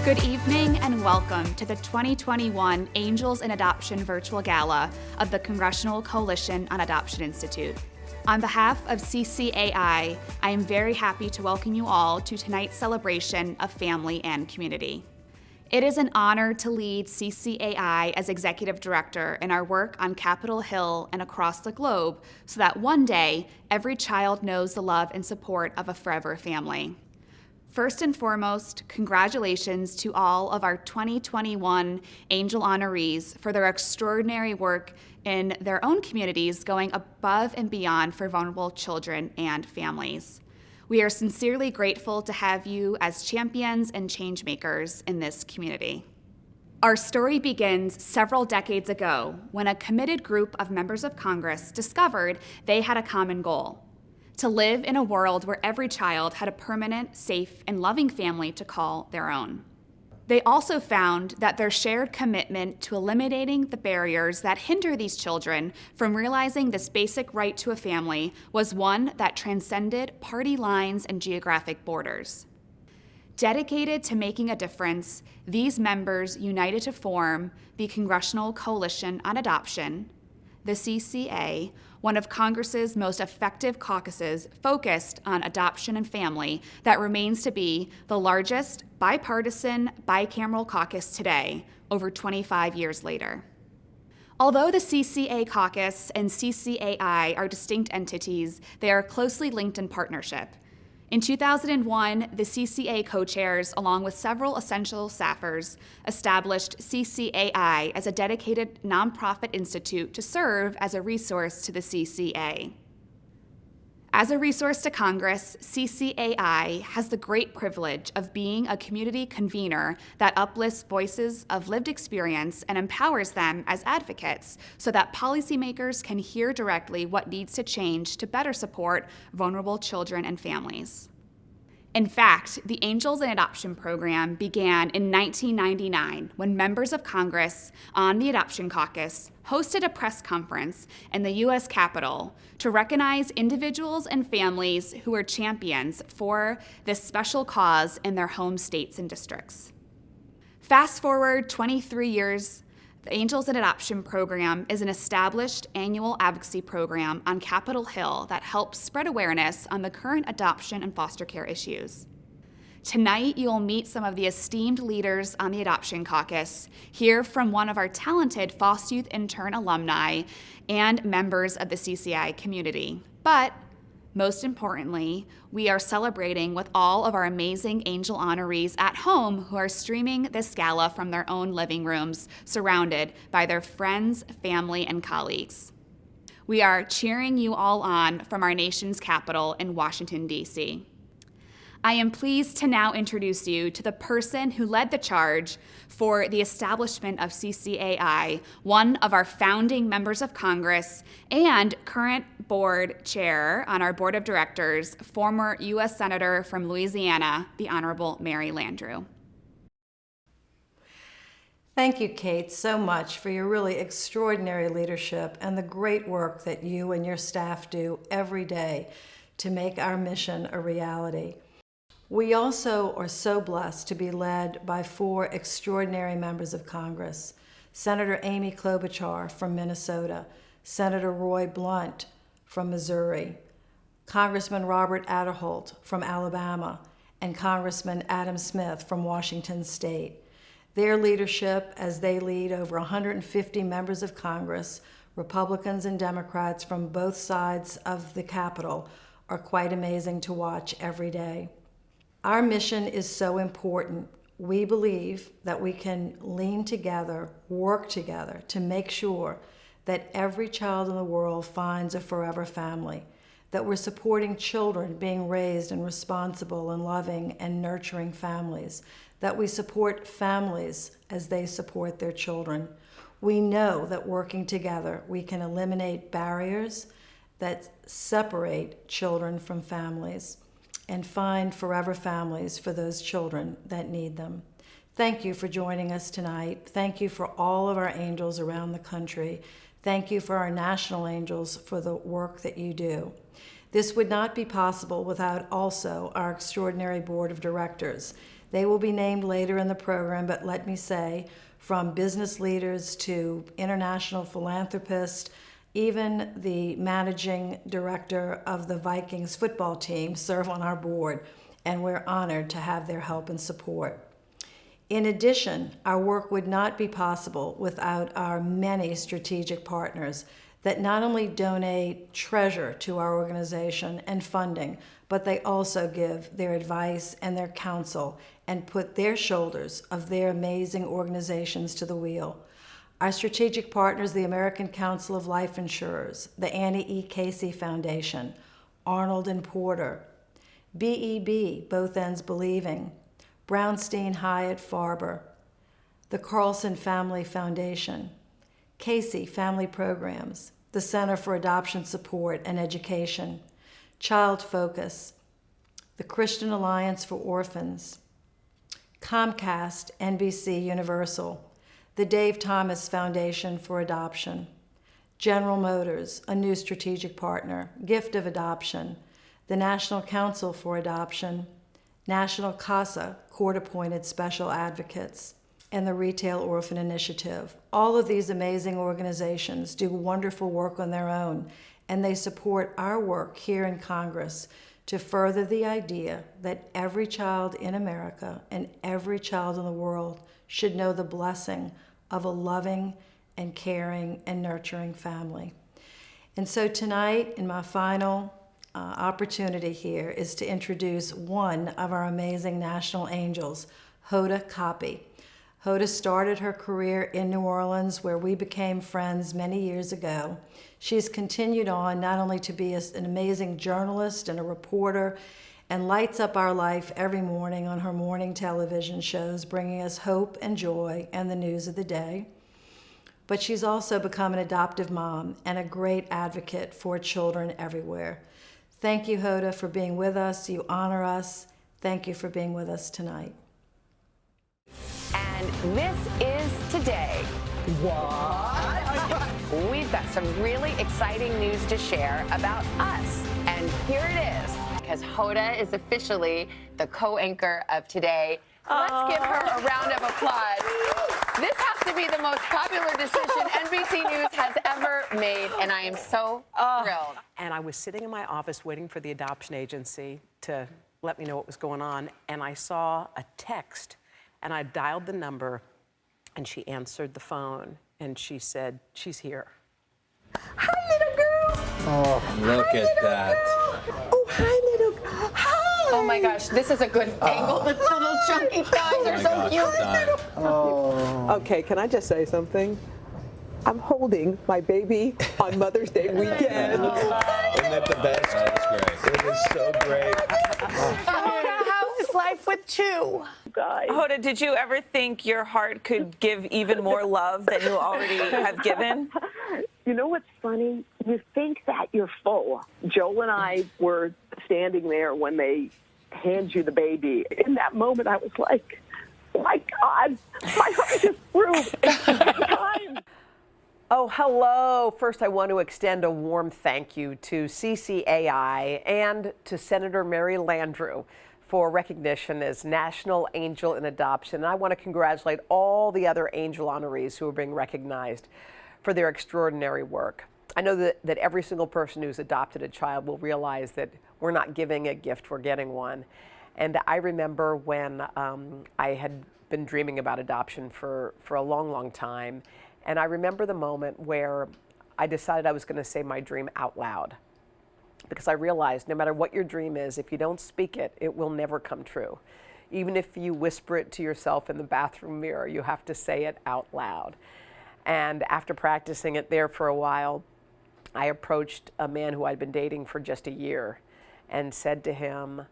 Good evening and welcome to the 2021 Angels in Adoption Virtual Gala of the Congressional Coalition on Adoption Institute. On behalf of CCAI, I am very happy to welcome you all to tonight's celebration of family and community. It is an honor to lead CCAI as Executive Director in our work on Capitol Hill and across the globe so that one day every child knows the love and support of a forever family. First and foremost, congratulations to all of our 2021 Angel honorees for their extraordinary work in their own communities, going above and beyond for vulnerable children and families. We are sincerely grateful to have you as champions and change makers in this community. Our story begins several decades ago when a committed group of members of Congress discovered they had a common goal: to live in a world where every child had a permanent, safe, and loving family to call their own. They also found that their shared commitment to eliminating the barriers that hinder these children from realizing this basic right to a family was one that transcended party lines and geographic borders. Dedicated to making a difference, these members united to form the Congressional Coalition on Adoption, the CCA, one of Congress's most effective caucuses focused on adoption and family that remains to be the largest bipartisan bicameral caucus today, over 25 years later. Although the CCA caucus and CCAI are distinct entities, they are closely linked in partnership. In 2001, the CCA co-chairs, along with several essential staffers, established CCAI as a dedicated nonprofit institute to serve as a resource to the CCA. As a resource to Congress, CCAI has the great privilege of being a community convener that uplifts voices of lived experience and empowers them as advocates so that policymakers can hear directly what needs to change to better support vulnerable children and families. In fact, the Angels in Adoption program began in 1999 when members of Congress on the Adoption Caucus hosted a press conference in the U.S. Capitol to recognize individuals and families who were champions for this special cause in their home states and districts. Fast forward 23 years, the Angels in Adoption program is an established annual advocacy program on Capitol Hill that helps spread awareness on the current adoption and foster care issues. Tonight, you will meet some of the esteemed leaders on the Adoption Caucus, hear from one of our talented Foster Youth Intern alumni, and members of the CCI community. But most importantly, we are celebrating with all of our amazing Angel honorees at home who are streaming this gala from their own living rooms, surrounded by their friends, family, and colleagues. We are cheering you all on from our nation's capital in Washington, D.C. I am pleased to now introduce you to the person who led the charge for the establishment of CCAI, one of our founding members of Congress and current board chair on our board of directors, former U.S. Senator from Louisiana, the Honorable Mary Landrieu. Thank you, Kate, so much for your really extraordinary leadership and the great work that you and your staff do every day to make our mission a reality. We also are so blessed to be led by four extraordinary members of Congress: Senator Amy Klobuchar from Minnesota, Senator Roy Blunt from Missouri, Congressman Robert Aderholt from Alabama, and Congressman Adam Smith from Washington State. Their leadership, as they lead over 150 members of Congress, Republicans and Democrats from both sides of the Capitol, are quite amazing to watch every day. Our mission is so important. We believe that we can lean together, work together to make sure that every child in the world finds a forever family, that we're supporting children being raised in responsible and loving and nurturing families, that we support families as they support their children. We know that working together, we can eliminate barriers that separate children from families and find forever families for those children that need them. Thank you for joining us tonight. Thank you for all of our angels around the country. Thank you for our national angels for the work that you do. This would not be possible without also our extraordinary board of directors. They will be named later in the program, but let me say, from business leaders to international philanthropists, even the managing director of the Vikings football team serve on our board, and we're honored to have their help and support. In addition, our work would not be possible without our many strategic partners that not only donate treasure to our organization and funding, but they also give their advice and their counsel and put their shoulders of their amazing organizations to the wheel. Our strategic partners, the American Council of Life Insurers, the Annie E. Casey Foundation, Arnold and Porter, BEB, Both Ends Believing, Brownstein Hyatt Farber, the Carlson Family Foundation, Casey Family Programs, the Center for Adoption Support and Education, Child Focus, the Christian Alliance for Orphans, Comcast, NBC Universal, the Dave Thomas Foundation for Adoption, General Motors, a new strategic partner, Gift of Adoption, the National Council for Adoption, National CASA, court-appointed special advocates, and the Retail Orphan Initiative. All of these amazing organizations do wonderful work on their own, and they support our work here in Congress to further the idea that every child in America and every child in the world should know the blessing of a loving and caring and nurturing family. And so tonight, in my final opportunity here, is to introduce one of our amazing national angels, Hoda Kotb. Hoda started her career in New Orleans, where we became friends many years ago. She's continued on not only to be an amazing journalist and a reporter, and lights up our life every morning on her morning television shows, bringing us hope and joy and the news of the day. But she's also become an adoptive mom and a great advocate for children everywhere. Thank you, Hoda, for being with us. You honor us. Thank you for being with us tonight. And this is today. What? We've got some really exciting news to share about us. And here it is, because Hoda is officially the co-anchor of Today. Let's give her a round of applause. This has to be the most popular decision NBC News has ever made, and I am so thrilled. And I was sitting in my office waiting for the adoption agency to let me know what was going on, and I saw a text, and I dialed the number, and she answered the phone, and she said, she's here. Hi, little girl. Oh, look at that. Girl. Oh, hi, little girl. Hi. Oh my gosh, this is a good angle. The little chunky thighs are so cute. Oh. Okay, can I just say something? I'm holding my baby on Mother's Day weekend. Isn't that the best? That's great. It is so great. Hoda, how is life with two? Guys. Hoda, did you ever think your heart could give even more love than you already have given? You know what's funny? You think that you're full. Joel and I were standing there when they hand you the baby. In that moment, I was like, oh my God, my heart just grew. Oh, hello. First, I want to extend a warm thank you to CCAI and to Senator Mary Landrieu for recognition as National Angel in Adoption. And I want to congratulate all the other angel honorees who are being recognized for their extraordinary work. I know that every single person who's adopted a child will realize that we're not giving a gift, we're getting one. And I remember when I had been dreaming about adoption for a long, long time. And I remember the moment where I decided I was going to say my dream out loud. Because I realized no matter what your dream is, if you don't speak it, it will never come true. Even if you whisper it to yourself in the bathroom mirror, you have to say it out loud. And after practicing it there for a while, I approached a man who I'd been dating for just a year and said to him,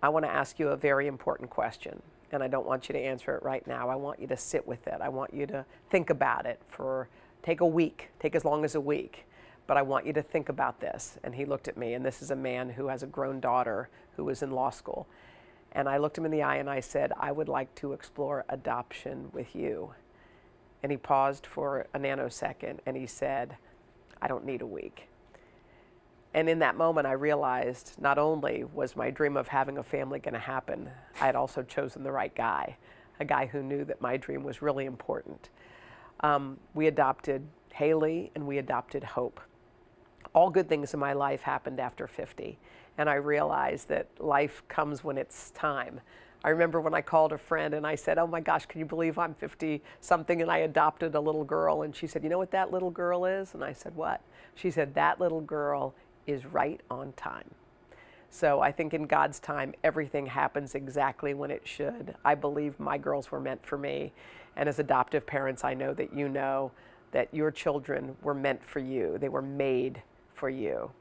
I want to ask you a very important question, and I don't want you to answer it right now. I want you to sit with it. I want you to think about it take a week, take as long as a week, but I want you to think about this. And he looked at me, and this is a man who has a grown daughter who was in law school. And I looked him in the eye and I said, I would like to explore adoption with you. And he paused for a nanosecond and he said, I don't need a week. And in that moment, I realized not only was my dream of having a family going to happen, I had also chosen the right guy, a guy who knew that my dream was really important. We adopted Haley and we adopted Hope. All good things in my life happened after 50, and I realized that life comes when it's time. I remember when I called a friend and I said, oh my gosh, can you believe I'm 50 something and I adopted a little girl? And she said, you know what that little girl is? And I said, what? She said, that little girl is right on time. So I think in God's time, everything happens exactly when it should. I believe my girls were meant for me. And as adoptive parents, I know that you know that your children were meant for you. They were made for you.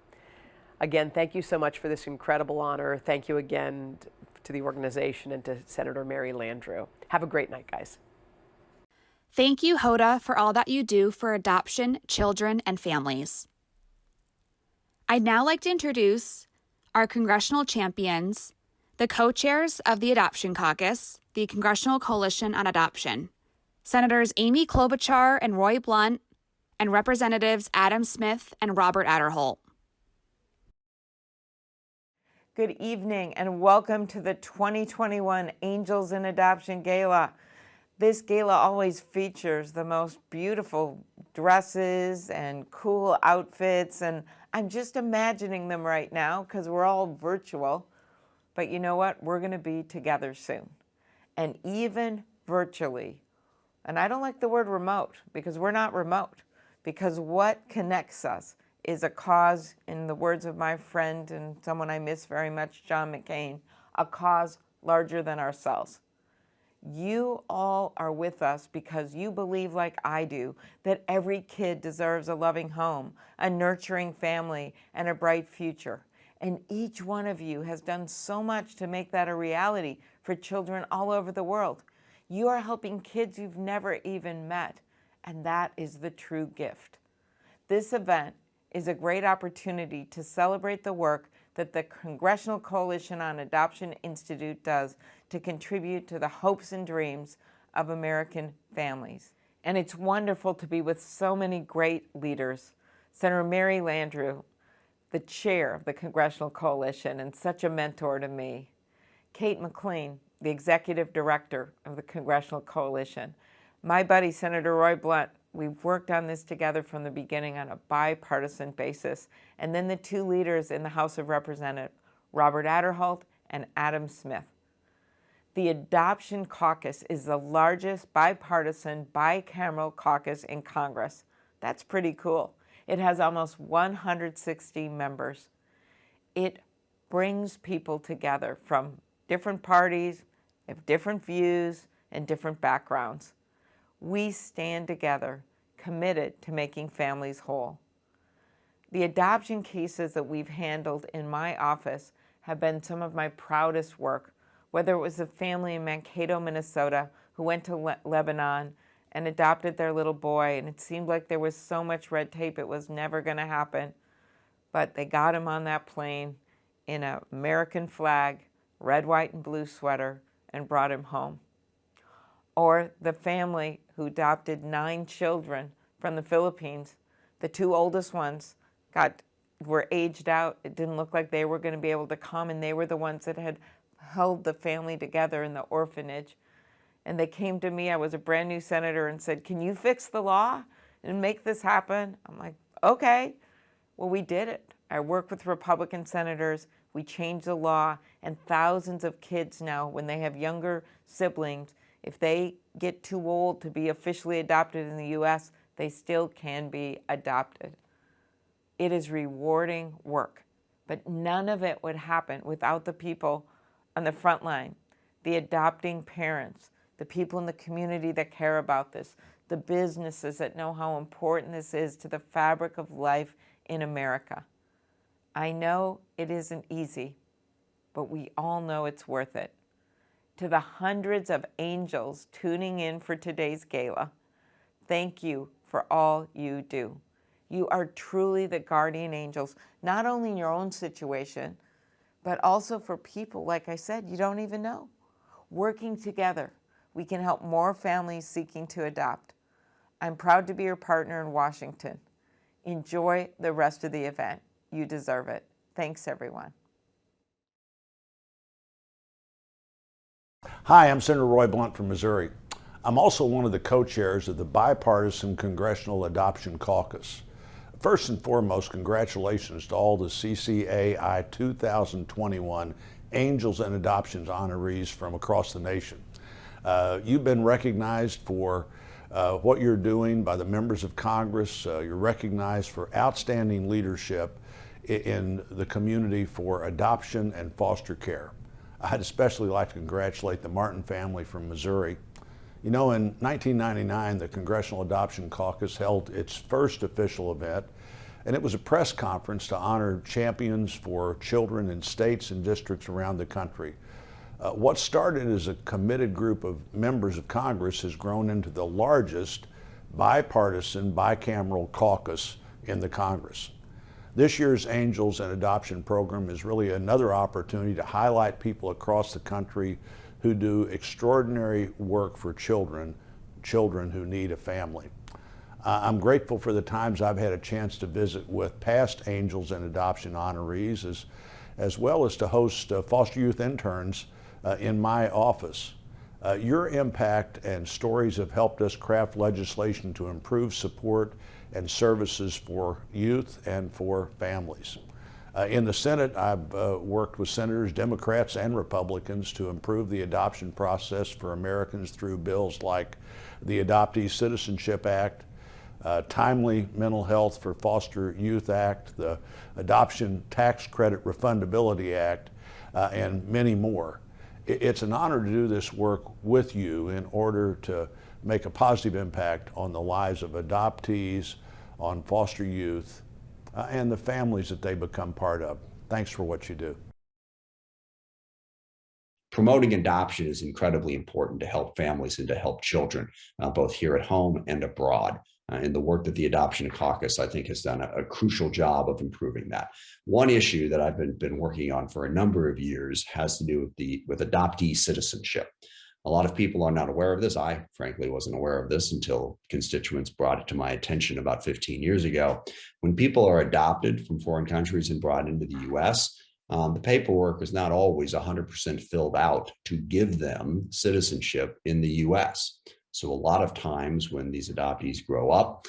Again, thank you so much for this incredible honor. Thank you again to the organization and to Senator Mary Landrieu. Have a great night, guys. Thank you, Hoda, for all that you do for adoption, children, and families. I'd now like to introduce our congressional champions, the co-chairs of the Adoption Caucus, the Congressional Coalition on Adoption, Senators Amy Klobuchar and Roy Blunt, and Representatives Adam Smith and Robert Adderholt. Good evening and welcome to the 2021 Angels in Adoption Gala. This gala always features the most beautiful dresses and cool outfits, and I'm just imagining them right now because we're all virtual. But you know what? We're going to be together soon. And even virtually, and I don't like the word remote because we're not remote, because what connects us is a cause, in the words of my friend and someone I miss very much, John McCain, a cause larger than ourselves. You all are with us because you believe, like I do, that every kid deserves a loving home, a nurturing family, and a bright future. And each one of you has done so much to make that a reality for children all over the world. You are helping kids you've never even met, and that is the true gift. This event is a great opportunity to celebrate the work that the Congressional Coalition on Adoption Institute does to contribute to the hopes and dreams of American families. And it's wonderful to be with so many great leaders. Senator Mary Landrieu, the chair of the Congressional Coalition and such a mentor to me. Kate McLean, the executive director of the Congressional Coalition. My buddy, Senator Roy Blunt, we've worked on this together from the beginning on a bipartisan basis. And then the two leaders in the House of Representatives, Robert Adderholt and Adam Smith. The Adoption Caucus is the largest bipartisan, bicameral caucus in Congress. That's pretty cool. It has almost 160 members. It brings people together from different parties, of different views, and different backgrounds. We stand together, committed to making families whole. The adoption cases that we've handled in my office have been some of my proudest work, whether it was a family in Mankato, Minnesota, who went to Lebanon and adopted their little boy, and it seemed like there was so much red tape it was never going to happen, but they got him on that plane in an American flag, red, white, and blue sweater, and brought him home. Or the family who adopted 9 children from the Philippines. The 2 oldest ones were aged out. It didn't look like they were going to be able to come, and they were the ones that had held the family together in the orphanage. And they came to me, I was a brand new senator, and said, can you fix the law and make this happen? I'm like, okay. Well, we did it. I worked with Republican senators. We changed the law, and thousands of kids now, when they have younger siblings, if they get too old to be officially adopted in the U.S., they still can be adopted. It is rewarding work, but none of it would happen without the people on the front line, the adopting parents, the people in the community that care about this, the businesses that know how important this is to the fabric of life in America. I know it isn't easy, but we all know it's worth it. To the hundreds of angels tuning in for today's gala, thank you for all you do. You are truly the guardian angels, not only in your own situation, but also for people, like I said, you don't even know. Working together, we can help more families seeking to adopt. I'm proud to be your partner in Washington. Enjoy the rest of the event. You deserve it. Thanks, everyone. Hi, I'm Senator Roy Blunt from Missouri. I'm also one of the co-chairs of the Bipartisan Congressional Adoption Caucus. First and foremost, congratulations to all the CCAI 2021 Angels and Adoptions honorees from across the nation. You've been recognized for what you're doing by the members of Congress. You're recognized for outstanding leadership in the community for adoption and foster care. I'd especially like to congratulate the Martin family from Missouri. You know, in 1999, the Congressional Adoption Caucus held its first official event, and it was a press conference to honor champions for children in states and districts around the country. What started as a committed group of members of Congress has grown into the largest bipartisan, bicameral caucus in the Congress. This year's Angels and Adoption program is really another opportunity to highlight people across the country who do extraordinary work for children who need a family. I'm grateful for the times I've had a chance to visit with past Angels and Adoption honorees, as well as to host foster youth interns in my office. Your impact and stories have helped us craft legislation to improve support and services for youth and for families. In the Senate, I've worked with senators, Democrats and Republicans, to improve the adoption process for Americans through bills like the Adoptee Citizenship Act, Timely Mental Health for Foster Youth Act, the Adoption Tax Credit Refundability Act, and many more. It's an honor to do this work with you in order to make a positive impact on the lives of adoptees, on foster youth, and the families that they become part of. Thanks for what you do. Promoting adoption is incredibly important to help families and to help children, both here at home and abroad. And the work that the Adoption Caucus, I think, has done a crucial job of improving that. One issue that I've been working on for a number of years has to do with adoptee citizenship. A lot of people are not aware of this. I frankly wasn't aware of this until constituents brought it to my attention about 15 years ago. When people are adopted from foreign countries and brought into the US, the paperwork is not always 100% filled out to give them citizenship in the US. So a lot of times when these adoptees grow up,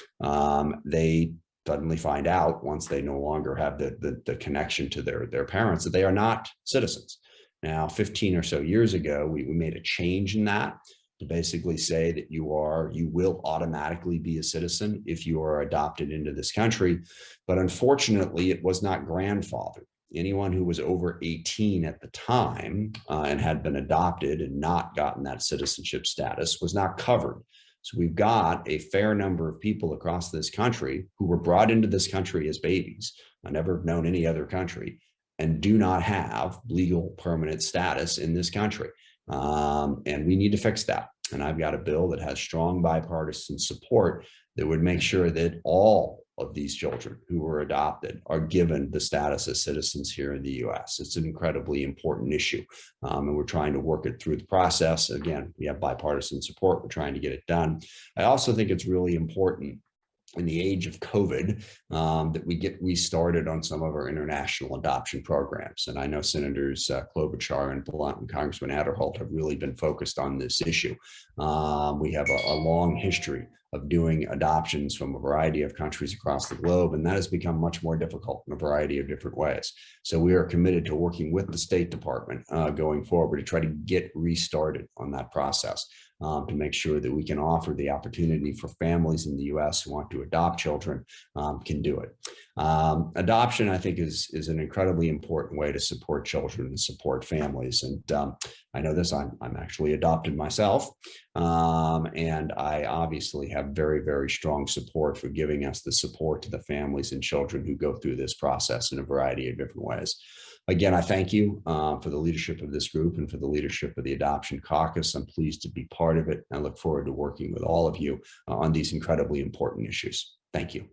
they suddenly find out, once they no longer have the connection to their parents, that they are not citizens. Now, 15 or so years ago, we made a change in that to basically say that you will automatically be a citizen if you are adopted into this country. But unfortunately, it was not grandfathered. Anyone who was over 18 at the time and had been adopted and not gotten that citizenship status was not covered. So we've got a fair number of people across this country who were brought into this country as babies. I never known any other country, and do not have legal permanent status in this country. And we need to fix that. And I've got a bill that has strong bipartisan support that would make sure that all of these children who were adopted are given the status as citizens here in the US. It's an incredibly important issue. And we're trying to work it through the process. Again, we have bipartisan support. We're trying to get it done. I also think it's really important in the age of COVID, that we get restarted on some of our international adoption programs. And I know Senators Klobuchar and Blunt and Congressman Adderholt have really been focused on this issue. We have a long history of doing adoptions from a variety of countries across the globe, and that has become much more difficult in a variety of different ways. So we are committed to working with the State Department going forward to try to get restarted on that process. To make sure that we can offer the opportunity for families in the US who want to adopt children can do it. Adoption, I think, is an incredibly important way to support children and support families. And I know this, I'm actually adopted myself. And I obviously have very, very strong support for giving us the support to the families and children who go through this process in a variety of different ways. Again, I thank you for the leadership of this group and for the leadership of the Adoption Caucus. I'm pleased to be part of it. I look forward to working with all of you on these incredibly important issues. Thank you.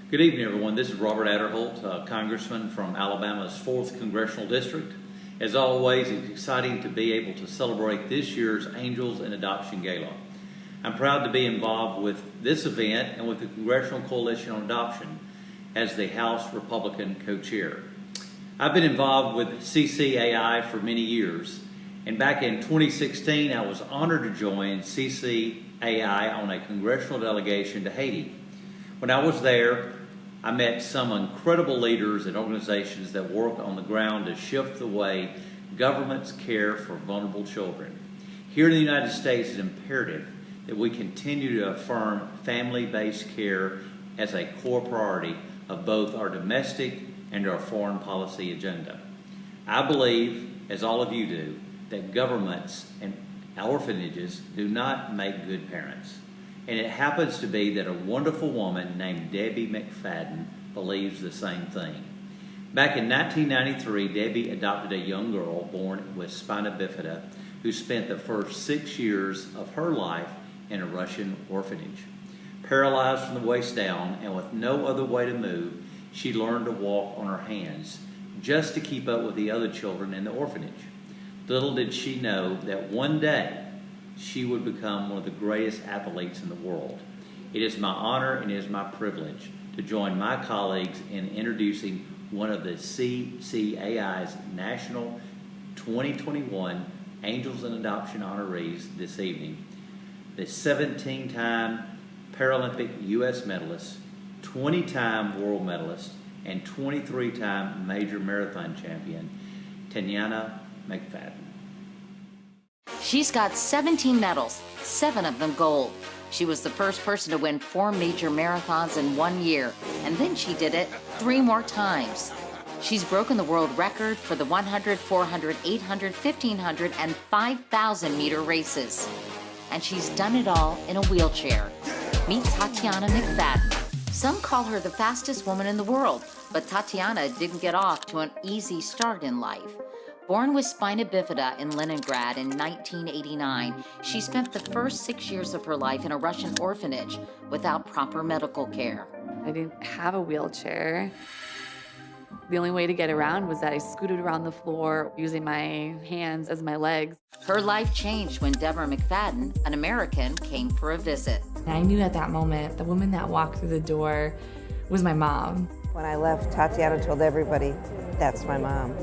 Good evening, everyone. This is Robert Adderholt, Congressman from Alabama's 4th Congressional District. As always, it's exciting to be able to celebrate this year's Angels and Adoption Gala. I'm proud to be involved with this event and with the Congressional Coalition on Adoption. as the House Republican co-chair. I've been involved with CCAI for many years, and back in 2016 I was honored to join CCAI on a congressional delegation to Haiti. When I was there, I met some incredible leaders and organizations that work on the ground to shift the way governments care for vulnerable children. Here in the United States, it's imperative that we continue to affirm family-based care as a core priority of both our domestic and our foreign policy agenda. I believe, as all of you do, that governments and orphanages do not make good parents. And it happens to be that a wonderful woman named Debbie McFadden believes the same thing. Back in 1993, Debbie adopted a young girl born with spina bifida who spent the first 6 years of her life in a Russian orphanage. Paralyzed from the waist down and with no other way to move, she learned to walk on her hands just to keep up with the other children in the orphanage. Little did she know that one day she would become one of the greatest athletes in the world. It is my honor and it is my privilege to join my colleagues in introducing one of the CCAI's National 2021 Angels in Adoption honorees this evening. The 17-time Paralympic U.S. medalist, 20-time world medalist, and 23-time major marathon champion, Tatyana McFadden. She's got 17 medals, 7 of them gold. She was the first person to win 4 major marathons in 1 year, and then she did it 3 more times. She's broken the world record for the 100, 400, 800, 1500, and 5,000 meter races. And she's done it all in a wheelchair. Meet Tatyana McFadden. Some call her the fastest woman in the world, but Tatyana didn't get off to an easy start in life. Born with spina bifida in Leningrad in 1989, she spent the first 6 years of her life in a Russian orphanage without proper medical care. I didn't have a wheelchair. The only way to get around was that I scooted around the floor using my hands as my legs. Her life changed when Deborah McFadden, an American, came for a visit. I knew at that moment the woman that walked through the door was my mom. When I left, Tatyana told everybody, that's my mom.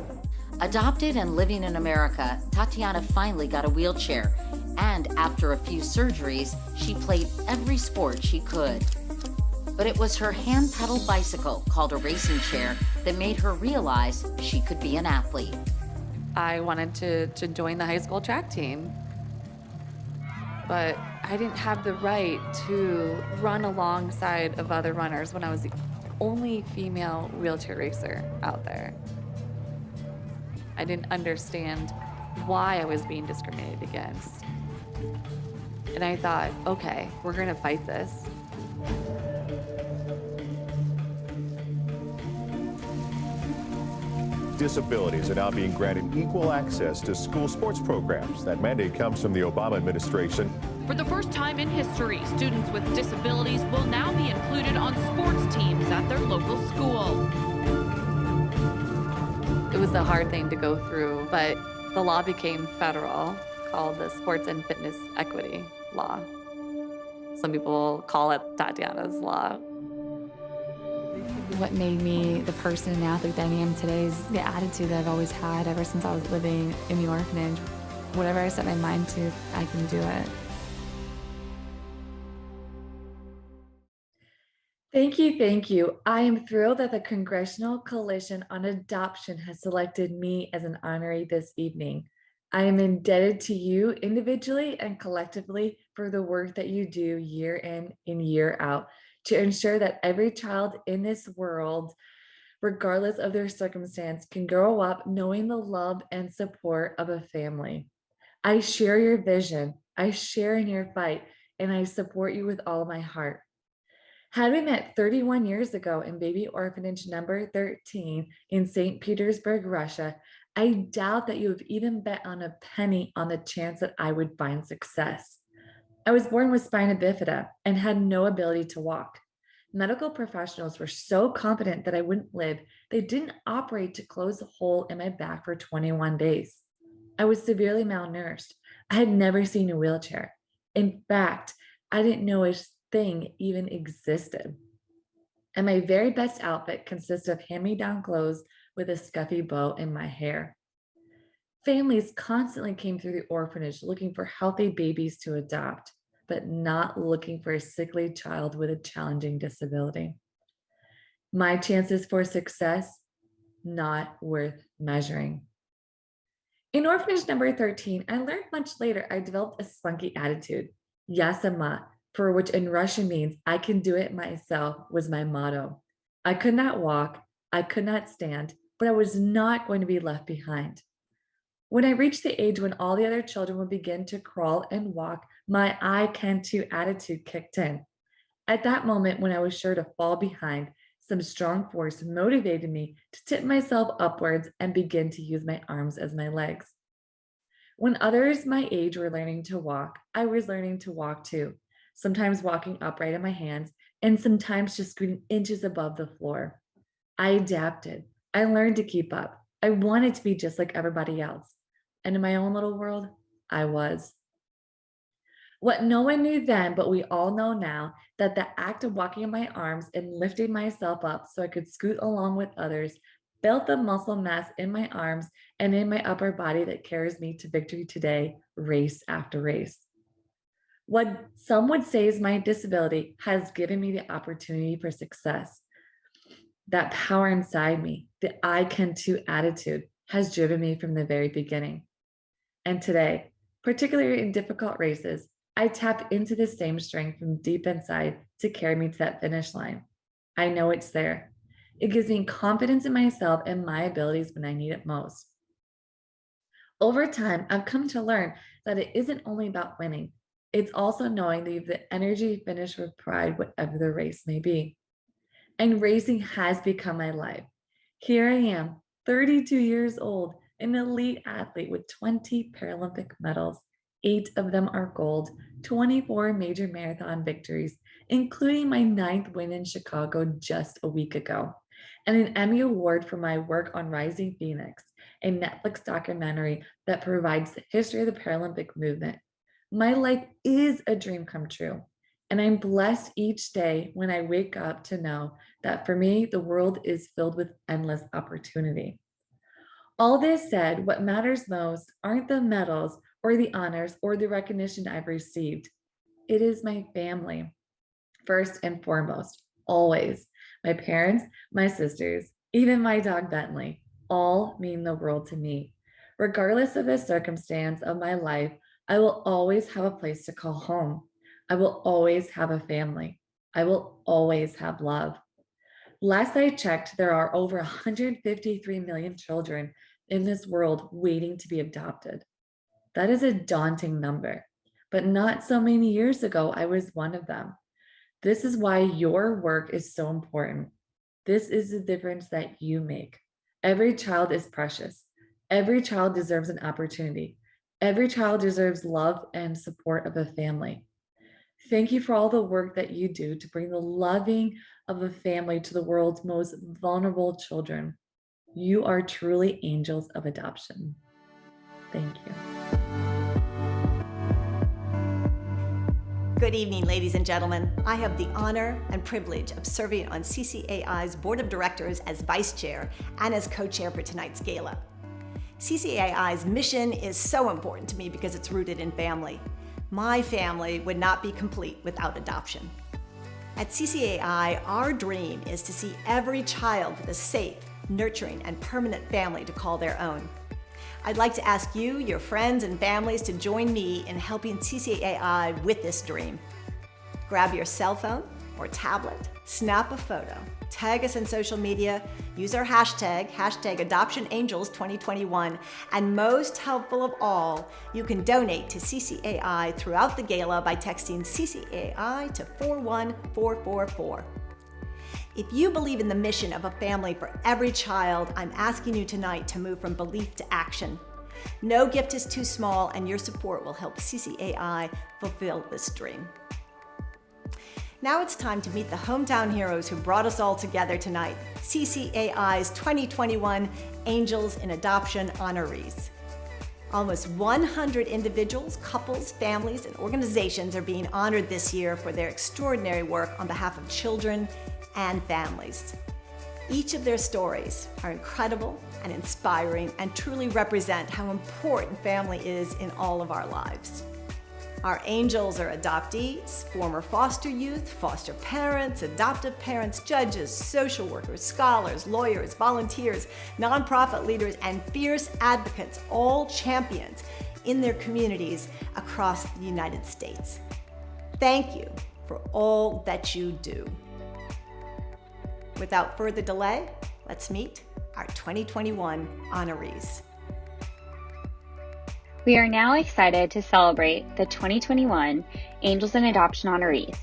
Adopted and living in America, Tatyana finally got a wheelchair, and after a few surgeries, she played every sport she could. But it was her hand-pedaled bicycle, called a racing chair, that made her realize she could be an athlete. I wanted to join the high school track team, but I didn't have the right to run alongside of other runners when I was the only female wheelchair racer out there. I didn't understand why I was being discriminated against. And I thought, okay, we're gonna fight this. Disabilities are now being granted equal access to school sports programs. That mandate comes from the Obama administration. For the first time in history, students with disabilities will now be included on sports teams at their local school. It was a hard thing to go through, but the law became federal, called the Sports and Fitness Equity Law. Some people call it Tatyana's Law. What made me the person and athlete that I am today is the attitude that I've always had ever since I was living in the orphanage. Whatever I set my mind to, I can do it. Thank you, thank you. I am thrilled that the Congressional Coalition on Adoption has selected me as an honoree this evening. I am indebted to you individually and collectively for the work that you do year in and year out to ensure that every child in this world, regardless of their circumstance, can grow up knowing the love and support of a family. I share your vision, I share in your fight, and I support you with all my heart. Had we met 31 years ago in baby orphanage number 13 in St. Petersburg, Russia, I doubt that you have even bet on a penny on the chance that I would find success. I was born with spina bifida and had no ability to walk. Medical professionals were so confident that I wouldn't live, they didn't operate to close the hole in my back for 21 days. I was severely malnourished. I had never seen a wheelchair. In fact, I didn't know a thing even existed. and my very best outfit consists of hand-me-down clothes with a scuffy bow in my hair. Families constantly came through the orphanage looking for healthy babies to adopt, but not looking for a sickly child with a challenging disability. My chances for success, not worth measuring. In orphanage number 13, I learned much later I developed a spunky attitude. Yasama, for which in Russian means I can do it myself, was my motto. I could not walk, I could not stand, but I was not going to be left behind. When I reached the age when all the other children would begin to crawl and walk, my I can too attitude kicked in. At that moment, when I was sure to fall behind, some strong force motivated me to tip myself upwards and begin to use my arms as my legs. When others my age were learning to walk, I was learning to walk too, sometimes walking upright on my hands and sometimes just scooting inches above the floor. I adapted. I learned to keep up. I wanted to be just like everybody else. And in my own little world, I was. What no one knew then, but we all know now, that the act of walking on my arms and lifting myself up so I could scoot along with others built the muscle mass in my arms and in my upper body that carries me to victory today, race after race. What some would say is my disability has given me the opportunity for success. That power inside me, the I can too attitude, has driven me from the very beginning. And today, particularly in difficult races, I tap into the same strength from deep inside to carry me to that finish line. I know it's there. It gives me confidence in myself and my abilities when I need it most. Over time, I've come to learn that it isn't only about winning. It's also knowing that you have the energy to finish with pride, whatever the race may be. And racing has become my life. Here I am, 32 years old, an elite athlete with 20 Paralympic medals. 8 of them are gold, 24 major marathon victories, including my 9th win in Chicago just a week ago, and an Emmy Award for my work on Rising Phoenix, a Netflix documentary that provides the history of the Paralympic movement. My life is a dream come true, and I'm blessed each day when I wake up to know that for me, the world is filled with endless opportunity. All this said, what matters most aren't the medals or the honors or the recognition I've received. It is my family, first and foremost, always. My parents, my sisters, even my dog Bentley, all mean the world to me. Regardless of the circumstance of my life, I will always have a place to call home. I will always have a family. I will always have love. Last I checked, there are over 153 million children in this world waiting to be adopted. That is a daunting number, but not so many years ago, I was one of them. This is why your work is so important. This is the difference that you make. Every child is precious. Every child deserves an opportunity. Every child deserves love and support of a family. Thank you for all the work that you do to bring the loving of a family to the world's most vulnerable children. You are truly angels of adoption. Thank you. Good evening, ladies and gentlemen. I have the honor and privilege of serving on CCAI's Board of Directors as Vice Chair and as Co-Chair for tonight's gala. CCAI's mission is so important to me because it's rooted in family. My family would not be complete without adoption. At CCAI, our dream is to see every child with a safe, nurturing, and permanent family to call their own. I'd like to ask you, your friends and families, to join me in helping CCAI with this dream. Grab your cell phone or tablet, snap a photo, tag us on social media, use our hashtag AdoptionAngels2021, and most helpful of all, you can donate to CCAI throughout the gala by texting CCAI to 41444. If you believe in the mission of a family for every child, I'm asking you tonight to move from belief to action. No gift is too small, and your support will help CCAI fulfill this dream. Now it's time to meet the hometown heroes who brought us all together tonight, CCAI's 2021 Angels in Adoption honorees. Almost 100 individuals, couples, families, and organizations are being honored this year for their extraordinary work on behalf of children and families. Each of their stories are incredible and inspiring and truly represent how important family is in all of our lives. Our angels are adoptees, former foster youth, foster parents, adoptive parents, judges, social workers, scholars, lawyers, volunteers, nonprofit leaders, and fierce advocates, all champions in their communities across the United States. Thank you for all that you do. Without further delay, let's meet our 2021 honorees. We are now excited to celebrate the 2021 Angels in Adoption honorees.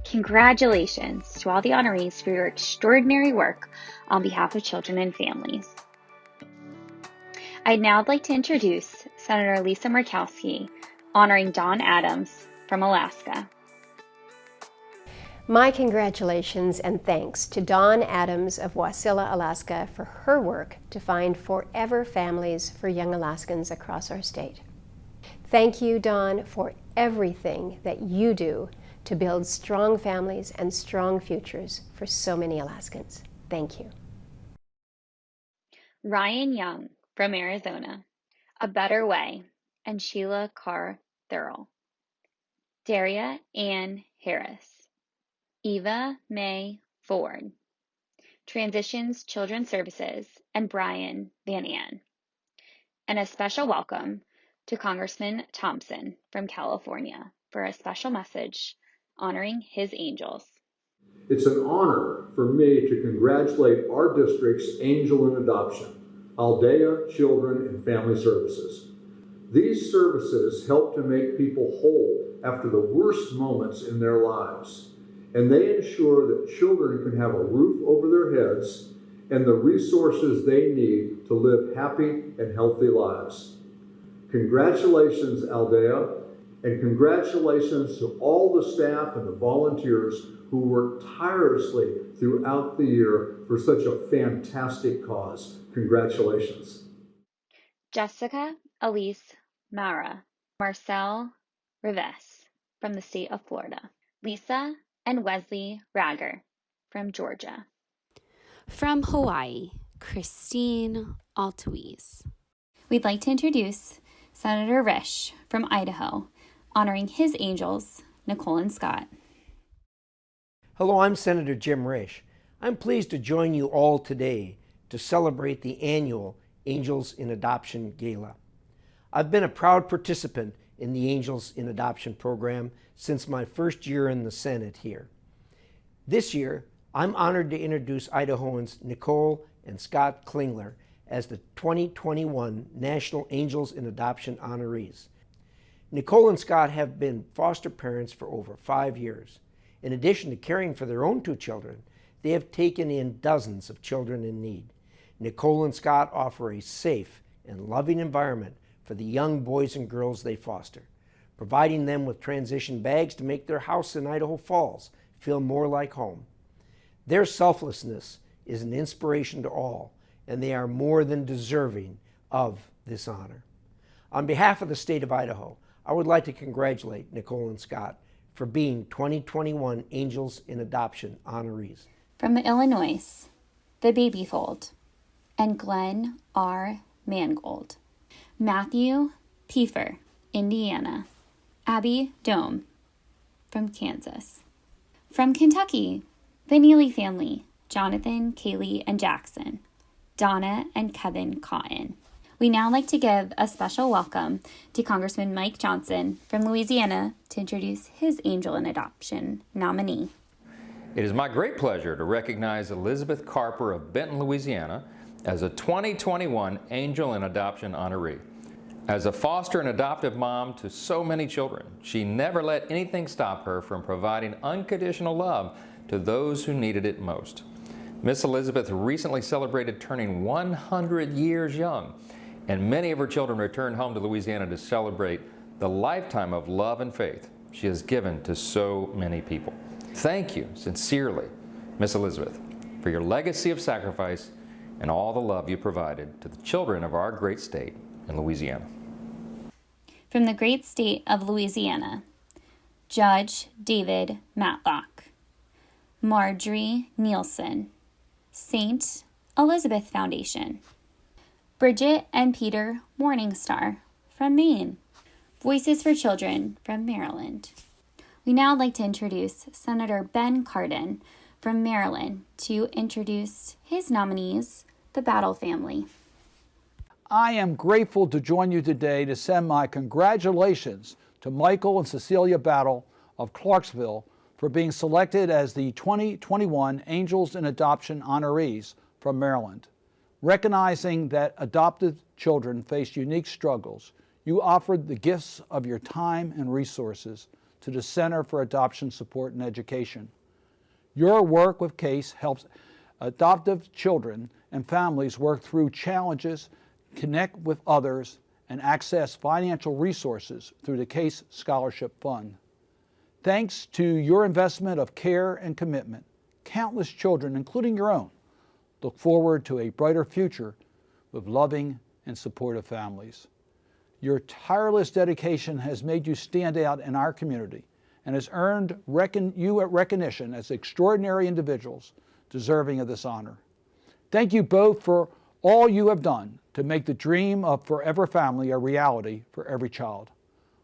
Congratulations to all the honorees for your extraordinary work on behalf of children and families. I'd now like to introduce Senator Lisa Murkowski, honoring Dawn Adams from Alaska. My congratulations and thanks to Dawn Adams of Wasilla, Alaska, for her work to find forever families for young Alaskans across our state. Thank you, Dawn, for everything that you do to build strong families and strong futures for so many Alaskans. Thank you. Ryan Young from Arizona, A Better Way, and Sheila Carr Thurl. Daria Ann Harris. Eva May Ford, Transitions Children's Services, and Brian Van Ann. And a special welcome to Congressman Thompson from California for a special message honoring his angels. It's an honor for me to congratulate our district's Angel in Adoption, Aldea Children and Family Services. These services help to make people whole after the worst moments in their lives. And they ensure that children can have a roof over their heads and the resources they need to live happy and healthy lives. Congratulations, Aldea, and congratulations to all the staff and the volunteers who work tirelessly throughout the year for such a fantastic cause. Congratulations. Jessica Elise Mara, Marcel Rives from the state of Florida. Lisa and Wesley Rager from Georgia. From Hawaii, Christine Altuiz. We'd like to introduce Senator Risch from Idaho, honoring his angels, Nicole and Scott. Hello, I'm Senator Jim Risch. I'm pleased to join you all today to celebrate the annual Angels in Adoption Gala. I've been a proud participant in the Angels in Adoption program since my first year in the Senate here. This year, I'm honored to introduce Idahoans Nicole and Scott Klingler as the 2021 National Angels in Adoption honorees. Nicole and Scott have been foster parents for over 5 years. In addition to caring for their own 2 children, they have taken in dozens of children in need. Nicole and Scott offer a safe and loving environment for the young boys and girls they foster, providing them with transition bags to make their house in Idaho Falls feel more like home. Their selflessness is an inspiration to all, and they are more than deserving of this honor. On behalf of the state of Idaho, I would like to congratulate Nicole and Scott for being 2021 Angels in Adoption honorees. From the Illinois, the Babyfold, and Glenn R. Mangold. Matthew Piefer, Indiana. Abby Dome from Kansas. From Kentucky, the Neely family, Jonathan, Kaylee, and Jackson. Donna and Kevin Cotton. We now like to give a special welcome to Congressman Mike Johnson from Louisiana to introduce his Angel in Adoption nominee. It is my great pleasure to recognize Elizabeth Carper of Benton, Louisiana as a 2021 Angel in Adoption honoree. As a foster and adoptive mom to so many children, she never let anything stop her from providing unconditional love to those who needed it most. Miss Elizabeth recently celebrated turning 100 years young, and many of her children returned home to Louisiana to celebrate the lifetime of love and faith she has given to so many people. Thank you sincerely, Miss Elizabeth, for your legacy of sacrifice and all the love you provided to the children of our great state in Louisiana. From the great state of Louisiana, Judge David Matlock. Marjorie Nielsen, St. Elizabeth Foundation, Bridget and Peter Morningstar from Maine, Voices for Children from Maryland. We now like to introduce Senator Ben Cardin from Maryland to introduce his nominees, the Battle family. I am grateful to join you today to send my congratulations to Michael and Cecilia Battle of Clarksville for being selected as the 2021 Angels in Adoption honorees from Maryland. Recognizing that adopted children face unique struggles, you offered the gifts of your time and resources to the Center for Adoption Support and Education. Your work with CASE helps adoptive children and families work through challenges, connect with others, and access financial resources through the CASE Scholarship Fund. Thanks to your investment of care and commitment, countless children, including your own, look forward to a brighter future with loving and supportive families. Your tireless dedication has made you stand out in our community and has earned you recognition as extraordinary individuals deserving of this honor. Thank you both for all you have done to make the dream of forever family a reality for every child.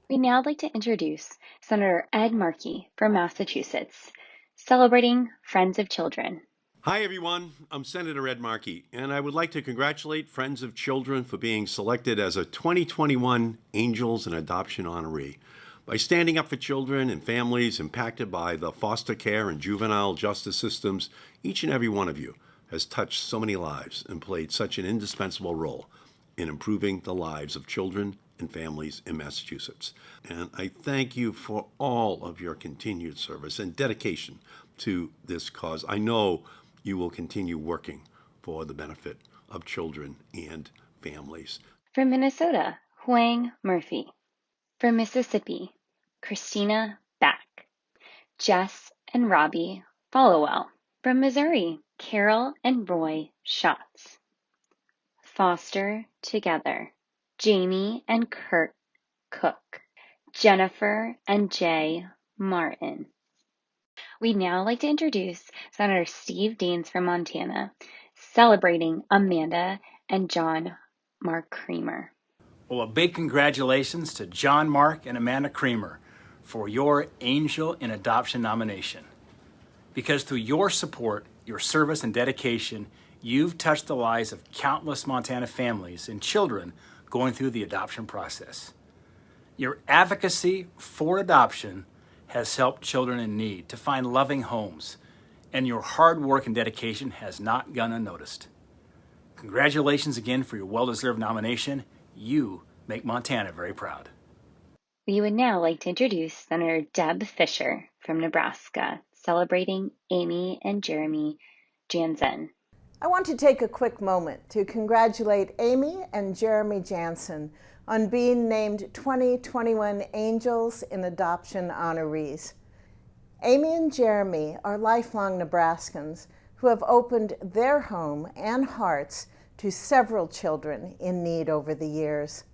We'd now like to introduce Senator Ed Markey from Massachusetts, celebrating Friends of Children. Hi everyone, I'm Senator Ed Markey, and I would like to congratulate Friends of Children for being selected as a 2021 Angels in Adoption honoree. By standing up for children and families impacted by the foster care and juvenile justice systems, each and every one of you has touched so many lives and played such an indispensable role in improving the lives of children and families in Massachusetts. And I thank you for all of your continued service and dedication to this cause. I know you will continue working for the benefit of children and families. From Minnesota, Huang Murphy. From Mississippi, Christina Back. Jess and Robbie Followell. From Missouri, Carol and Roy Schatz. Foster Together, Jamie and Kurt Cook. Jennifer and Jay Martin. We'd now like to introduce Senator Steve Daines from Montana, celebrating Amanda and John Mark Creamer. Well, a big congratulations to John Mark and Amanda Creamer for your Angel in Adoption nomination. Because through your support, your service and dedication, you've touched the lives of countless Montana families and children going through the adoption process. Your advocacy for adoption has helped children in need to find loving homes, and your hard work and dedication has not gone unnoticed. Congratulations again for your well-deserved nomination. You make Montana very proud. We would now like to introduce Senator Deb Fisher from Nebraska, celebrating Amy and Jeremy Jansen. I want to take a quick moment to congratulate Amy and Jeremy Jansen on being named 2021 Angels in Adoption honorees. Amy and Jeremy are lifelong Nebraskans who have opened their home and hearts to several children in need over the years.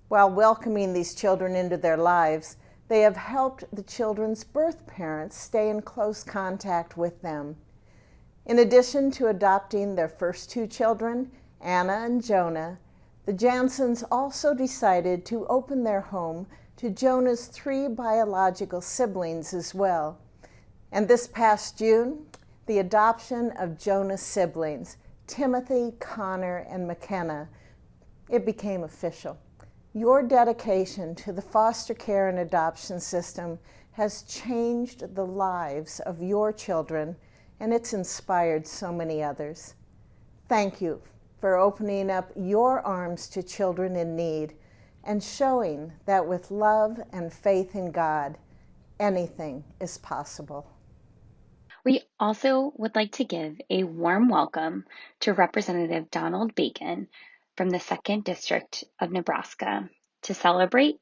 While welcoming these children into their lives, they have helped the children's birth parents stay in close contact with them. In addition to adopting their first two children, Anna and Jonah, the Jansens also decided to open their home to Jonah's three biological siblings as well. And this past June, the adoption of Jonah's siblings, Timothy, Connor, and McKenna, it became official. Your dedication to the foster care and adoption system has changed the lives of your children, and it's inspired so many others. Thank you for opening up your arms to children in need and showing that with love and faith in God, anything is possible. We also would like to give a warm welcome to Representative Donald Bacon from the 2nd District of Nebraska to celebrate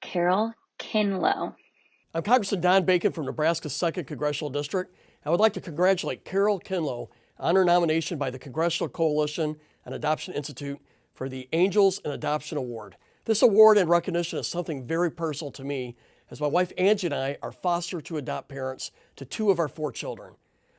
Carol Kinlow. I'm Congressman Don Bacon from Nebraska's 2nd Congressional District. I would like to congratulate Carol Kinlow on her nomination by the Congressional Coalition and Adoption Institute for the Angels in Adoption Award. This award and recognition is something very personal to me, as my wife Angie and I are foster to adopt parents to two of our 4 children.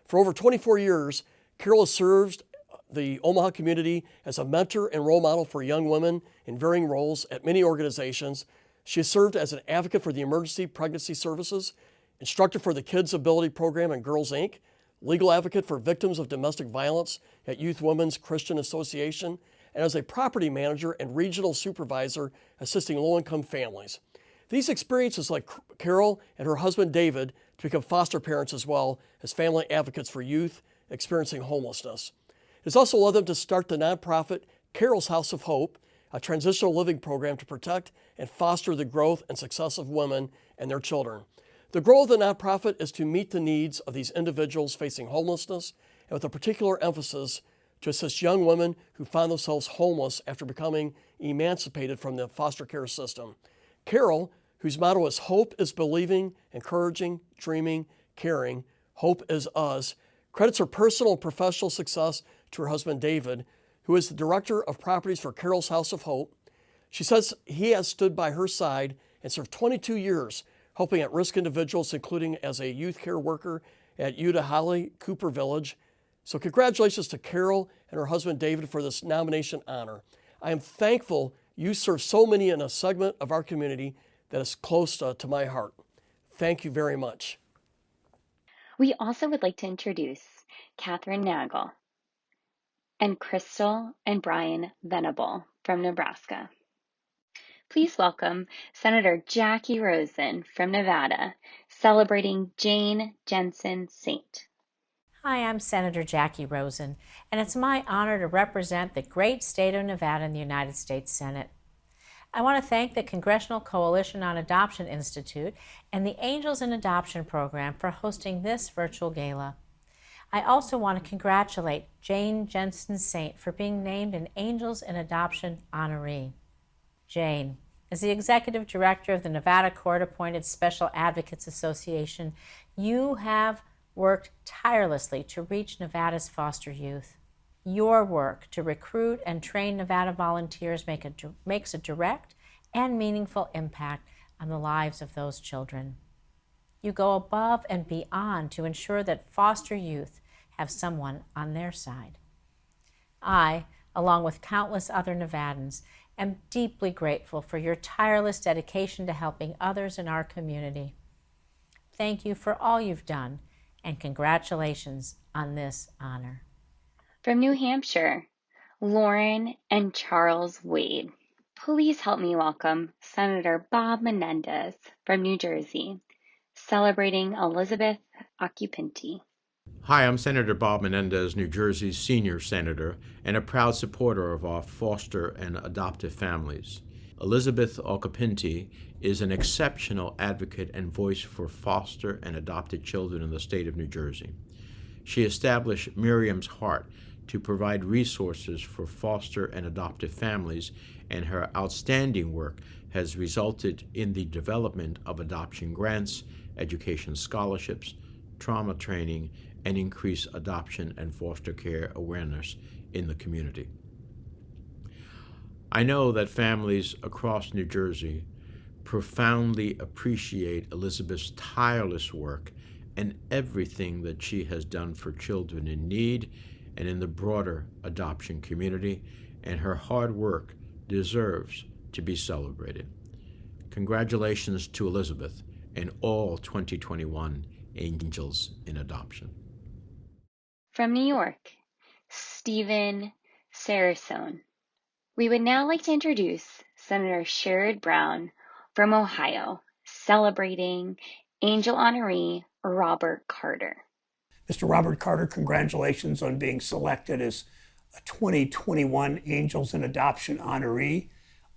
For over 24 years, Carol has served the Omaha community as a mentor and role model for young women in varying roles at many organizations. She has served as an advocate for the Emergency Pregnancy Services, instructor for the Kids Ability Program and Girls Inc., legal advocate for victims of domestic violence at Youth Women's Christian Association, and as a property manager and regional supervisor assisting low-income families. These experiences led Carol and her husband David to become foster parents as well as family advocates for youth experiencing homelessness. It has also led them to start the nonprofit Carol's House of Hope, a transitional living program to protect and foster the growth and success of women and their children. The goal of the nonprofit is to meet the needs of these individuals facing homelessness, and with a particular emphasis to assist young women who find themselves homeless after becoming emancipated from the foster care system. Carol, whose motto is Hope is Believing, Encouraging, Dreaming, Caring, Hope is Us, credits her personal and professional success to her husband David, who is the director of properties for Carol's House of Hope. She says he has stood by her side and served 22 years helping at-risk individuals, including as a youth care worker at Utah Cooper Village. So congratulations to Carol and her husband David for this nomination honor. I am thankful you serve so many in a segment of our community that is close to my heart. Thank you very much. We also would like to introduce Catherine Nagel and Crystal and Brian Venable from Nebraska. Please welcome Senator Jackie Rosen from Nevada, celebrating Jane Jensen Saint. Hi, I'm Senator Jackie Rosen, and it's my honor to represent the great state of Nevada in the United States Senate. I want to thank the Congressional Coalition on Adoption Institute and the Angels in Adoption program for hosting this virtual gala. I also want to congratulate Jane Jensen Saint for being named an Angels in Adoption honoree. Jane, as the Executive Director of the Nevada Court-appointed Special Advocates Association, you have worked tirelessly to reach Nevada's foster youth. Your work to recruit and train Nevada volunteers makes a direct and meaningful impact on the lives of those children. You go above and beyond to ensure that foster youth have someone on their side. I, along with countless other Nevadans, am deeply grateful for your tireless dedication to helping others in our community. Thank you for all you've done, and congratulations on this honor. From New Hampshire, Lauren and Charles Wade. Please help me welcome Senator Bob Menendez from New Jersey, celebrating Elizabeth Occhipinti. Hi, I'm Senator Bob Menendez, New Jersey's senior senator, and a proud supporter of our foster and adoptive families. Elizabeth Occhipinti is an exceptional advocate and voice for foster and adopted children in the state of New Jersey. She established Miriam's Heart to provide resources for foster and adoptive families, and her outstanding work has resulted in the development of adoption grants, education scholarships, trauma training, and increased adoption and foster care awareness in the community. I know that families across New Jersey profoundly appreciate Elizabeth's tireless work and everything that she has done for children in need and in the broader adoption community, and her hard work deserves to be celebrated. Congratulations to Elizabeth and all 2021 Angels in Adoption. From New York, Stephen Sarasone. We would now like to introduce Senator Sherrod Brown from Ohio, celebrating Angel honoree Robert Carter. Mr. Robert Carter, congratulations on being selected as a 2021 Angels in Adoption honoree.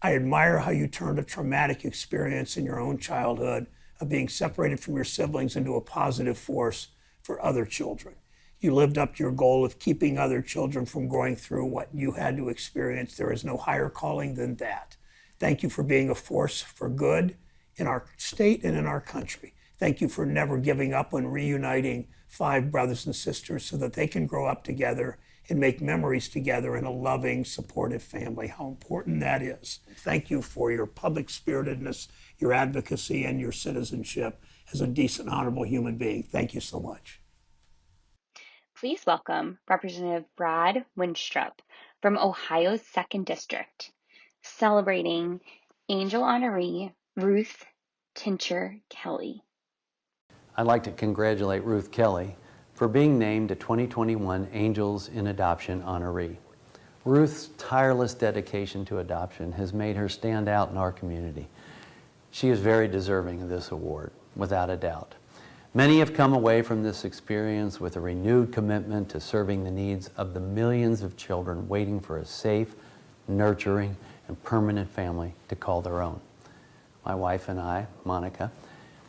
I admire how you turned a traumatic experience in your own childhood of being separated from your siblings into a positive force for other children. You lived up to your goal of keeping other children from going through what you had to experience. There is no higher calling than that. Thank you for being a force for good in our state and in our country. Thank you for never giving up on reuniting 5 brothers and sisters so that they can grow up together and make memories together in a loving, supportive family. How important that is. Thank you for your public spiritedness, your advocacy, and your citizenship as a decent, honorable human being. Thank you so much. Please welcome Representative Brad Winstrup from Ohio's 2nd District, celebrating Angel honoree Ruth Tincher Kelly. I'd like to congratulate Ruth Kelly for being named a 2021 Angels in Adoption honoree. Ruth's tireless dedication to adoption has made her stand out in our community. She is very deserving of this award, without a doubt. Many have come away from this experience with a renewed commitment to serving the needs of the millions of children waiting for a safe, nurturing, and permanent family to call their own. My wife and I, Monica,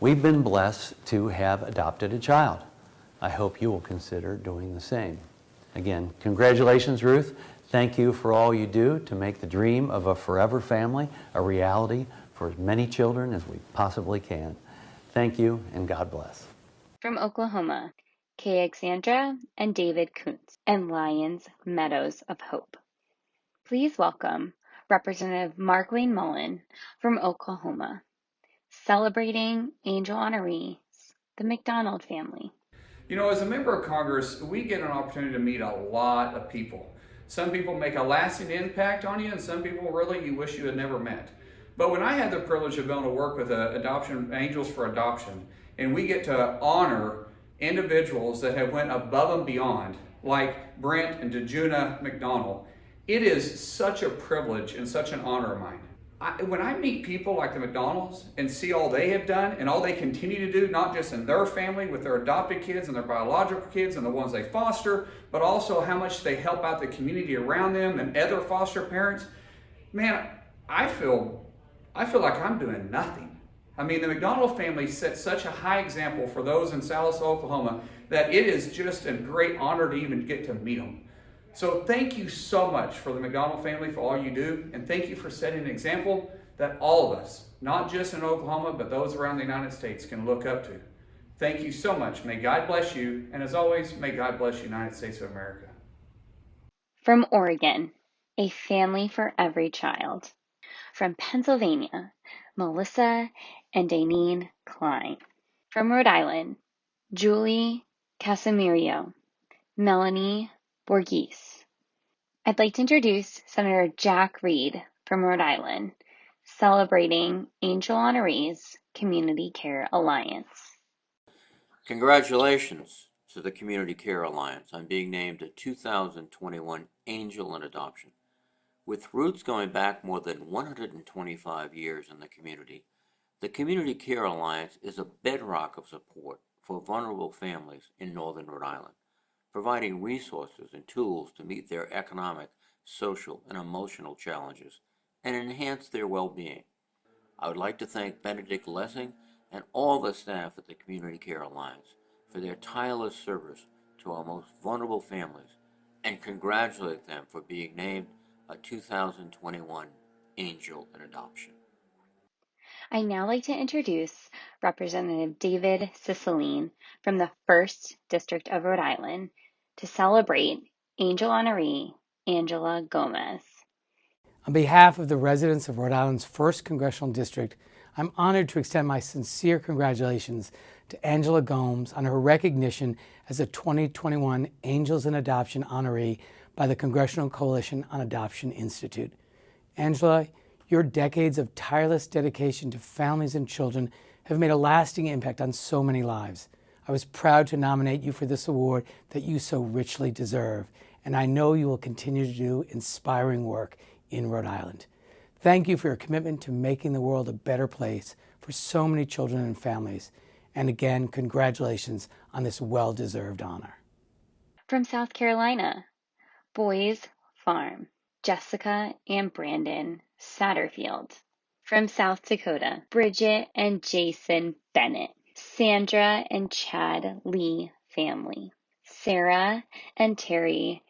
we've been blessed to have adopted a child. I hope you will consider doing the same. Again, congratulations, Ruth. Thank you for all you do to make the dream of a forever family a reality for as many children as we possibly can. Thank you, and God bless. From Oklahoma, Kay Alexandra and David Kuntz and Lyons Meadows of Hope. Please welcome Representative Mark Wayne Mullen from Oklahoma, celebrating Angel honorees, the McDonald family. You know, as a member of Congress, we get an opportunity to meet a lot of people. Some people make a lasting impact on you, and some people really you wish you had never met. But when I had the privilege of being able to work with Adoption Angels for Adoption, and we get to honor individuals that have went above and beyond, like Brent and Dejuna McDonald, it is such a privilege and such an honor of mine. When I meet people like the McDonalds and see all they have done and all they continue to do, not just in their family with their adopted kids and their biological kids and the ones they foster, but also how much they help out the community around them and other foster parents, man, I feel like I'm doing nothing. I mean, the McDonald family set such a high example for those in Salis, Oklahoma, that it is just a great honor to even get to meet them. So thank you so much for the McDonald family for all you do, and thank you for setting an example that all of us, not just in Oklahoma, but those around the United States can look up to. Thank you so much. May God bless you, and as always, may God bless the United States of America. From Oregon, a family for every child. From Pennsylvania, Melissa and Danine Klein. From Rhode Island, Julie Casimirio, Melanie Borghese. I'd like to introduce Senator Jack Reed from Rhode Island, celebrating Angel honorees Community Care Alliance. Congratulations to the Community Care Alliance on being named a 2021 Angel in Adoption. With roots going back more than 125 years in the Community Care Alliance is a bedrock of support for vulnerable families in Northern Rhode Island, providing resources and tools to meet their economic, social, and emotional challenges and enhance their well-being. I would like to thank Benedict Lessing and all the staff at the Community Care Alliance for their tireless service to our most vulnerable families and congratulate them for being named a 2021 Angel in Adoption. I'd now like to introduce Representative David Cicilline from the 1st District of Rhode Island to celebrate Angel honoree Angela Gomez. On behalf of the residents of Rhode Island's 1st Congressional District, I'm honored to extend my sincere congratulations to Angela Gomes on her recognition as a 2021 Angels in Adoption honoree by the Congressional Coalition on Adoption Institute. Angela, your decades of tireless dedication to families and children have made a lasting impact on so many lives. I was proud to nominate you for this award that you so richly deserve, and I know you will continue to do inspiring work in Rhode Island. Thank you for your commitment to making the world a better place for so many children and families. And again, congratulations on this well-deserved honor. From South Carolina, Boys Farm, Jessica and Brandon Satterfield. From South Dakota, Bridget and Jason Bennett. Sandra and Chad Lee family. Sarah and Terry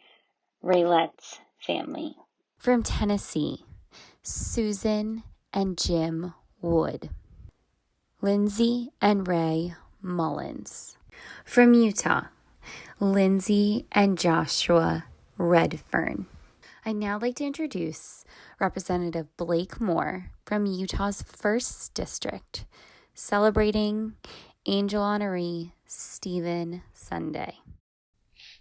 Raylette's family. From Tennessee, Susan and Jim Wood. Lindsay and Ray Mullins. From Utah, Lindsay and Joshua Redfern. I'd now like to introduce Representative Blake Moore from Utah's 1st District, celebrating Angel honoree Stephen Sunday.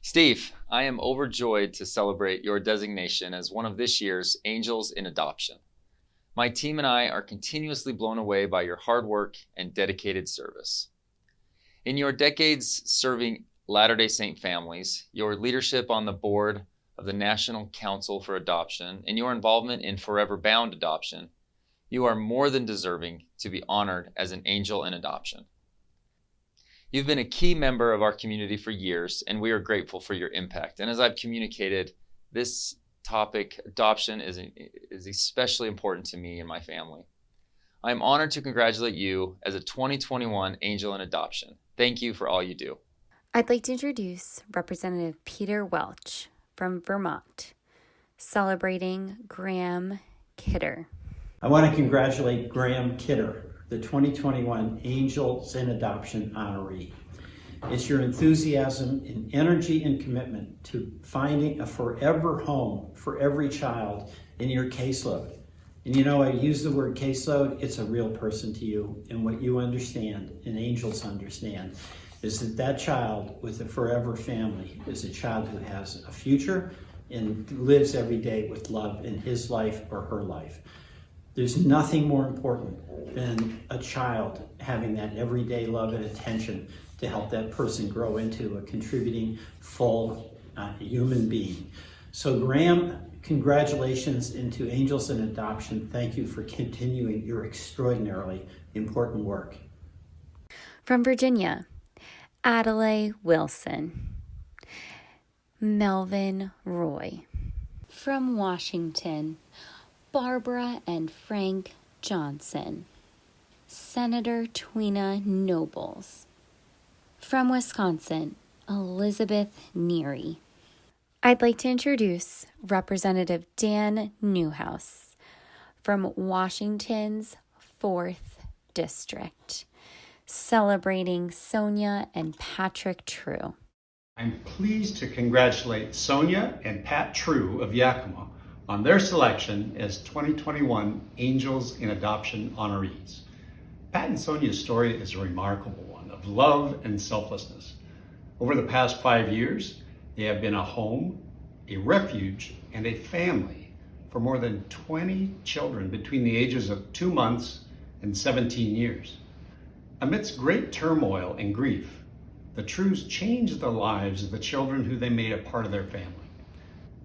Steve, I am overjoyed to celebrate your designation as one of this year's Angels in Adoption. My team and I are continuously blown away by your hard work and dedicated service. In your decades serving Latter-day Saint families, your leadership on the board of the National Council for Adoption, and your involvement in Forever Bound Adoption, you are more than deserving to be honored as an Angel in Adoption. You've been a key member of our community for years, and we are grateful for your impact. And as I've communicated, this topic, adoption, is especially important to me and my family. I'm honored to congratulate you as a 2021 Angel in Adoption. Thank you for all you do. I'd like to introduce Representative Peter Welch from Vermont, celebrating Graham Kidder. I want to congratulate Graham Kidder, the 2021 Angels in Adoption honoree. It's your enthusiasm and energy and commitment to finding a forever home for every child in your caseload. And you know, I use the word caseload, it's a real person to you, and what you understand and Angels understand is that that child with a forever family is a child who has a future and lives every day with love in his life or her life. There's nothing more important than a child having that everyday love and attention to help that person grow into a contributing, full human being. So Graham, congratulations into Angels in Adoption. Thank you for continuing your extraordinarily important work. From Virginia, Adelaide Wilson. Melvin Roy. From Washington, Barbara and Frank Johnson. Senator Twena Nobles. From Wisconsin, Elizabeth Neary. I'd like to introduce Representative Dan Newhouse from Washington's 4th District, celebrating Sonia and Patrick True. I'm pleased to congratulate Sonia and Pat True of Yakima on their selection as 2021 Angels in Adoption honorees. Pat and Sonia's story is a remarkable one of love and selflessness. Over the past 5 years, they have been a home, a refuge, and a family for more than 20 children between the ages of 2 months and 17 years. Amidst great turmoil and grief, the Trues changed the lives of the children who they made a part of their family.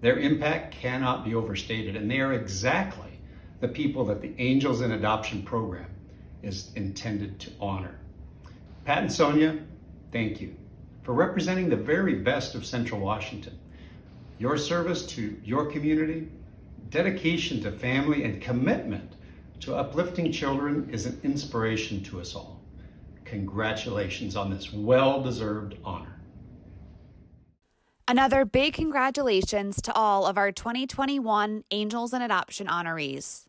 Their impact cannot be overstated, and they are exactly the people that the Angels in Adoption program is intended to honor. Pat and Sonia, thank you for representing the very best of Central Washington. Your service to your community, dedication to family, and commitment to uplifting children is an inspiration to us all. Congratulations on this well-deserved honor. Another big congratulations to all of our 2021 Angels in Adoption honorees.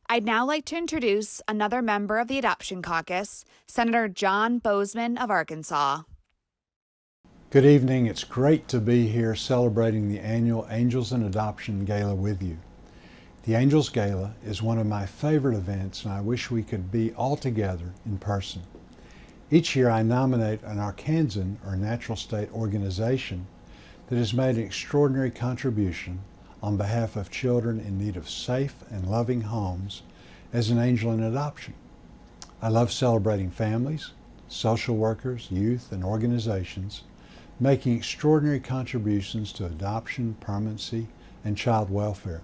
I'd now like to introduce another member of the Adoption Caucus, Senator John Bozeman of Arkansas. Good evening. It's great to be here celebrating the annual Angels in Adoption Gala with you. The Angels Gala is one of my favorite events, and I wish we could be all together in person. Each year I nominate an Arkansan or natural state organization that has made an extraordinary contribution on behalf of children in need of safe and loving homes as an angel in adoption. I love celebrating families, social workers, youth, and organizations making extraordinary contributions to adoption, permanency, and child welfare.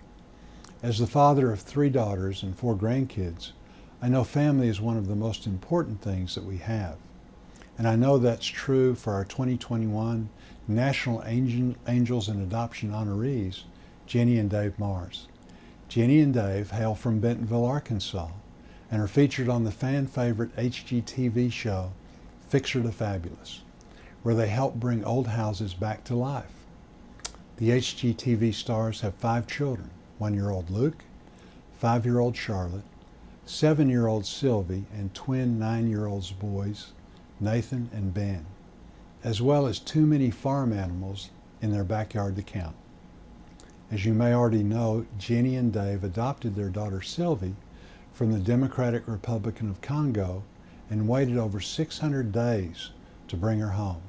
As the father of 3 daughters and 4 grandkids, I know family is one of the most important things that we have. And I know that's true for our 2021 National Angels in Adoption honorees, Jenny and Dave Mars. Jenny and Dave hail from Bentonville, Arkansas, and are featured on the fan favorite HGTV show, Fixer to Fabulous, where they help bring old houses back to life. The HGTV stars have 5 children, 1-year-old Luke, 5-year-old Charlotte, 7-year-old Sylvie, and twin 9-year-old boys, Nathan and Ben, as well as too many farm animals in their backyard to count. As you may already know, Jenny and Dave adopted their daughter Sylvie from the Democratic Republic of Congo and waited over 600 days to bring her home.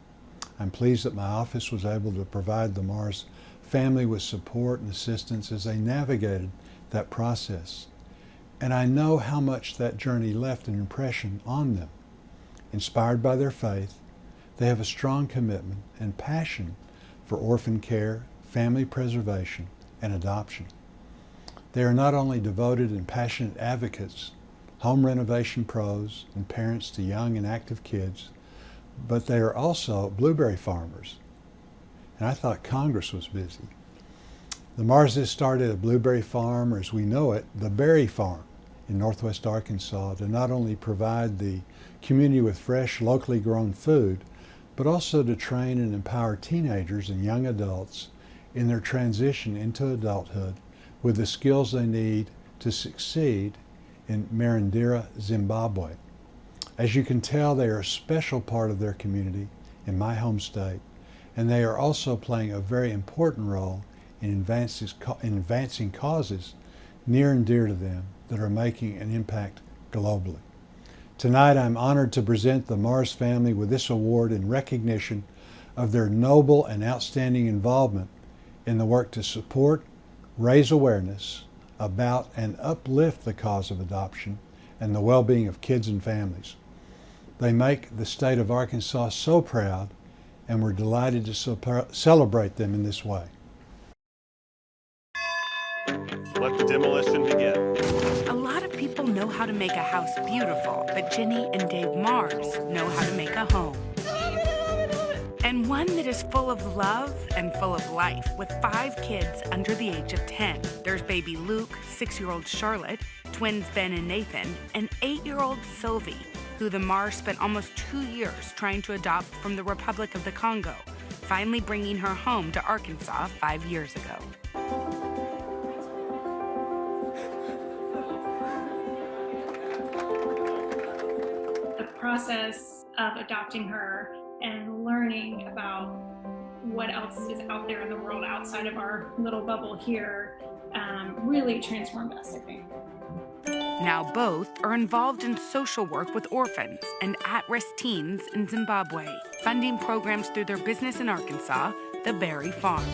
I'm pleased that my office was able to provide the Mars family with support and assistance as they navigated that process. And I know how much that journey left an impression on them. Inspired by their faith, they have a strong commitment and passion for orphan care, family preservation, and adoption. They are not only devoted and passionate advocates, home renovation pros, and parents to young and active kids, but they are also blueberry farmers. And I thought Congress was busy. The Marses started a blueberry farm, or as we know it, the Berry Farm in northwest Arkansas, to not only provide the community with fresh, locally grown food, but also to train and empower teenagers and young adults in their transition into adulthood with the skills they need to succeed in Marindera, Zimbabwe. As you can tell, they are a special part of their community in my home state, and they are also playing a very important role in advancing causes near and dear to them that are making an impact globally. Tonight, I'm honored to present the Mars family with this award in recognition of their noble and outstanding involvement in the work to support, raise awareness about, and uplift the cause of adoption and the well-being of kids and families. They make the state of Arkansas so proud, and we're delighted to celebrate them in this way. Let the demolition begin. A lot of people know how to make a house beautiful, but Jenny and Dave Mars know how to make a home. And one that is full of love and full of life, with 5 kids under the age of 10. There's baby Luke, 6-year-old Charlotte, twins Ben and Nathan, and 8-year-old Sylvie, who the Mars spent almost 2 years trying to adopt from the Republic of the Congo, finally bringing her home to Arkansas 5 years ago. The process of adopting her and learning about what else is out there in the world outside of our little bubble here really transformed us, I think. Now both are involved in social work with orphans and at-risk teens in Zimbabwe, funding programs through their business in Arkansas, the Berry Farm.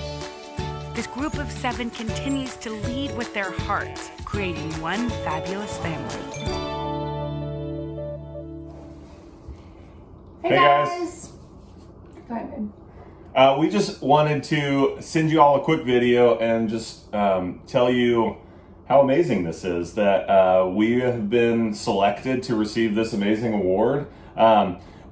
This group of 7 continues to lead with their hearts, creating one fabulous family. Hey guys. Go ahead, babe. We just wanted to send you all a quick video and just tell you how amazing this is, that we have been selected to receive this amazing award.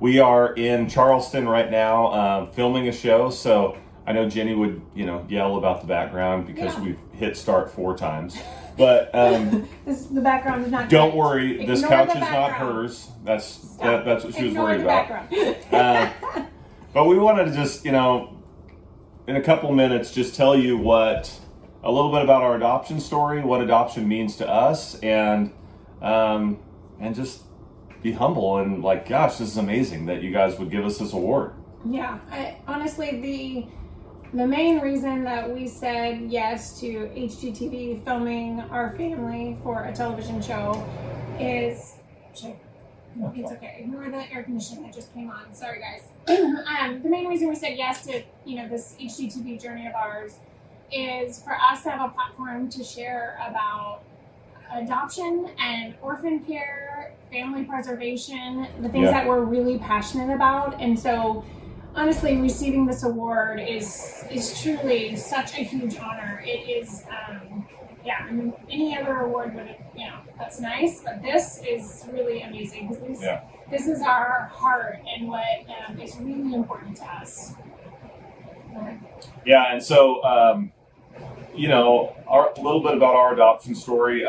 We are in Charleston right now filming a show, so I know Jenny would yell about the background because we've hit start 4 times. But the background is not. Don't worry, Ignore this couch the is not background. hers. That's what she was Ignore worried the about. background. But we wanted to just, in a couple minutes, just tell you a little bit about our adoption story, what adoption means to us, and just be humble and like, gosh, this is amazing that you guys would give us this award. Yeah, honestly, the main reason that we said yes to HGTV filming our family for a television show is, it's okay, ignore the air conditioning that just came on. Sorry guys. The main reason we said yes to this HGTV journey of ours is for us to have a platform to share about adoption and orphan care, family preservation, the things that we're really passionate about. And so honestly, receiving this award is truly such a huge honor. It is, any other award would, that's nice, but this is really amazing because this is our heart and what is really important to us. Yeah, and so, a little bit about our adoption story.